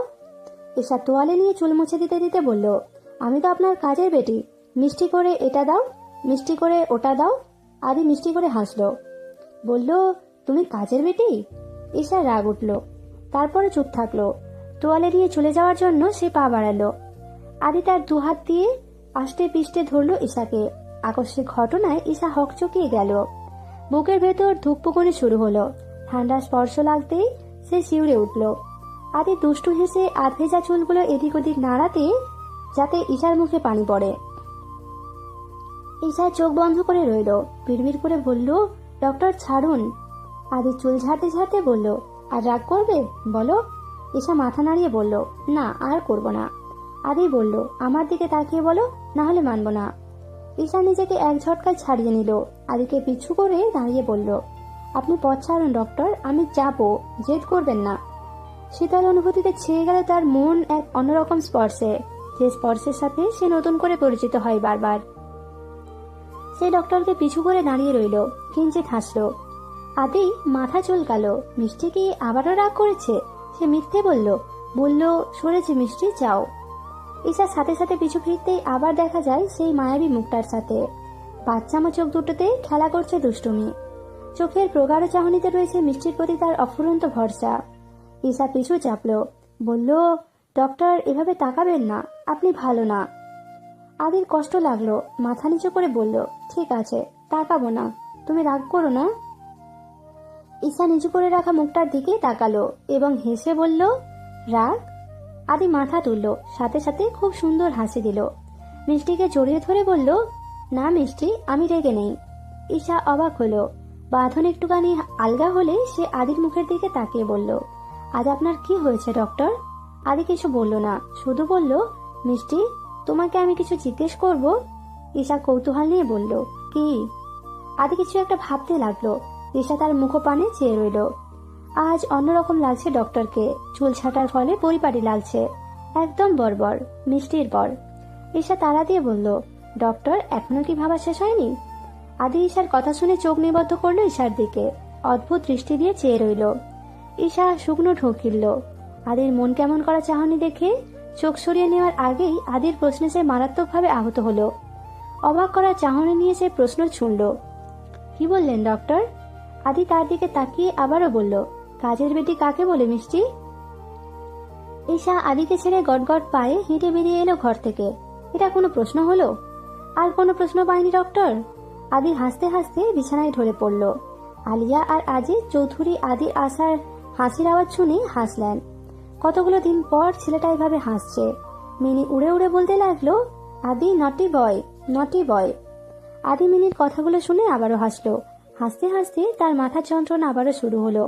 ঈশা তোয়ালে নিয়ে চুল মুছে দিতে দিতে বলল, আমি তো আপনার কাজের বেটি, মিষ্টি করে এটা দাও, মিষ্টি করে ওটা দাও। আদি মিষ্টি করে হাসলো, বলল, তুমি কাজের বেটি? ঈশার রাগ উঠল, তারপরে চুপ থাকলো। তোয়ালে দিয়ে চলে যাওয়ার জন্য সে পা বাড়ালো। আদি তার দুহাত দিয়ে আষ্টে পিষ্টে ধরলো ঈশাকে। আকস্মিক ঘটনায় ঈশা হকচকিয়ে গেল। বুকের ভেতর ধুকপুকুনি শুরু হলো। ঠান্ডা স্পর্শ লাগতেই সে শিউরে উঠল। আদি দুষ্টু হেসে আধভেজা চুলগুলো এদিক ওদিক নাড়াতে যাতে ঈশার মুখে পানি পড়ে। ঈশা চোখ বন্ধ করে রইল, বিড়বিড় করে বলল, ডক্টর ছাড়ুন। আদি চুল ঝাড়তে ঝাড়তে বলল, আর রাগ করবে বলো? ঈশা মাথা নাড়িয়ে বলল, না আর করব না। আদি বলল, আমার দিকে তাকিয়ে বলো, না হলে মানব না। ঈশা নিজেকে এক ঝটকায় ছাড়িয়ে নিল। আদিকে পিছু করে দাঁড়িয়ে বলল, আপনি পথ ছাড়ুন ডক্টর, আমি যাবো, জেদ করবেন না। শীতল অনুভূতিতে ছেয়ে গেল তার মন এক অন্যরকম স্পর্শে, যে স্পর্শের সাথে সে নতুন করে পরিচিত হয় বারবার। সে ডক্টরকে পিছু করে দাঁড়িয়ে রইল, কিঞ্চিত হাসলো। আদি মাথা চুলকালো, মিষ্টি কি আবারও রাগ করেছে? সে মিথ্যে বলল, সরেছে মিষ্টি, যাও। ঈশার সাথে সাথে পিছু ফিরতেই আবার দেখা যায় সেই মায়াবী মুখটার সাথে। বাচ্চামো চোখ দুটোতে খেলা করছে দুষ্টুমি। চোখের প্রগাঢ় চাহনিতে রয়েছে মিষ্টির প্রতি তার অফুরন্ত ভরসা। ঈশা পিছু চাপলো, বলল, ডক্টর এভাবে তাকাবেন না, আপনি ভালো না। আদির কষ্ট লাগলো, মাথা নিচু করে বলল, ঠিক আছে, তাকাবো না, তুমি রাগ করো না। ঈশা নিচু করে রাখা মুখটার দিকে তাকালো এবং হেসে বলল, রাগ? আদি মাথা তুলল, সাথে সাথে খুব সুন্দর হাসি দিল। মিষ্টিকে জড়িয়ে ধরে বলল, না মিষ্টি, আমি রেগে নেই। ঈশা অবাক হলো। বাঁধন একটুখানি আলগা হলে সে আদির মুখের দিকে তাকিয়ে বলল, আজ আপনার কি হয়েছে ডক্টর? আদি কিছু বলল না, শুধু বলল, মিষ্টি তোমাকে আমি কিছু জিজ্ঞেস করব? ঈশা কৌতূহল নিয়ে বলল, কি? আদি কিছু একটা ভাবতে লাগলো। ঈশা তার মুখপানে চেয়ে রইল। আজ অন্যরকম লাগছে ডক্টরকে। চুল ছাটার ফলে পরিপাটি লাগছে, একদম বর্বর, মিষ্টির পর। ঈশা তাড়া দিয়ে বলল, ডক্টর, এখনো কি ভাবা শেষ হয়নি? আদি ঈশার কথা শুনে চোখ নিবদ্ধ করলো ঈশার দিকে, অদ্ভুত দৃষ্টি দিয়ে চেয়ে রইল। ঈশা শুকনো ঢোক গিলল। আদির মন কেমন করা চাহনি দেখে চোখ সরিয়ে নেওয়ার আগেই আদির প্রশ্নে সে মারাত্মকভাবে আহত হলো। অবাক করা চাহনি নিয়ে সে প্রশ্ন ছুঁড়ল, কি বললেন ডক্টর? আদি তার দিকে তাকিয়ে আবারও বলল, কাজের বেটি কাকে বলে মিষ্টি? ঈশা আদিকে ছেড়ে গটগট পায়ে হেঁটে বেরিয়ে এলো ঘর থেকে। এটা কোনো প্রশ্ন হলো? আর কোনো প্রশ্ন পায়নি ডক্টর। আদি হাসতে হাসতে বিছানায় ঢলে পড়ল। আলিয়া আর আজিজ চৌধুরী আদির আসার হাসির আওয়াজ শুনে হাসলেন। কতগুলো দিন পর ছেলেটা এভাবে হাসছে। মিনি উড়ে উড়ে বলতে লাগলো, আদি নটি বয়, নটি বয়। আদি মিনির কথাগুলো শুনে আবারও হাসলো। হাসতে হাসতে তার মাথার যন্ত্রণা আবারও শুরু হলো।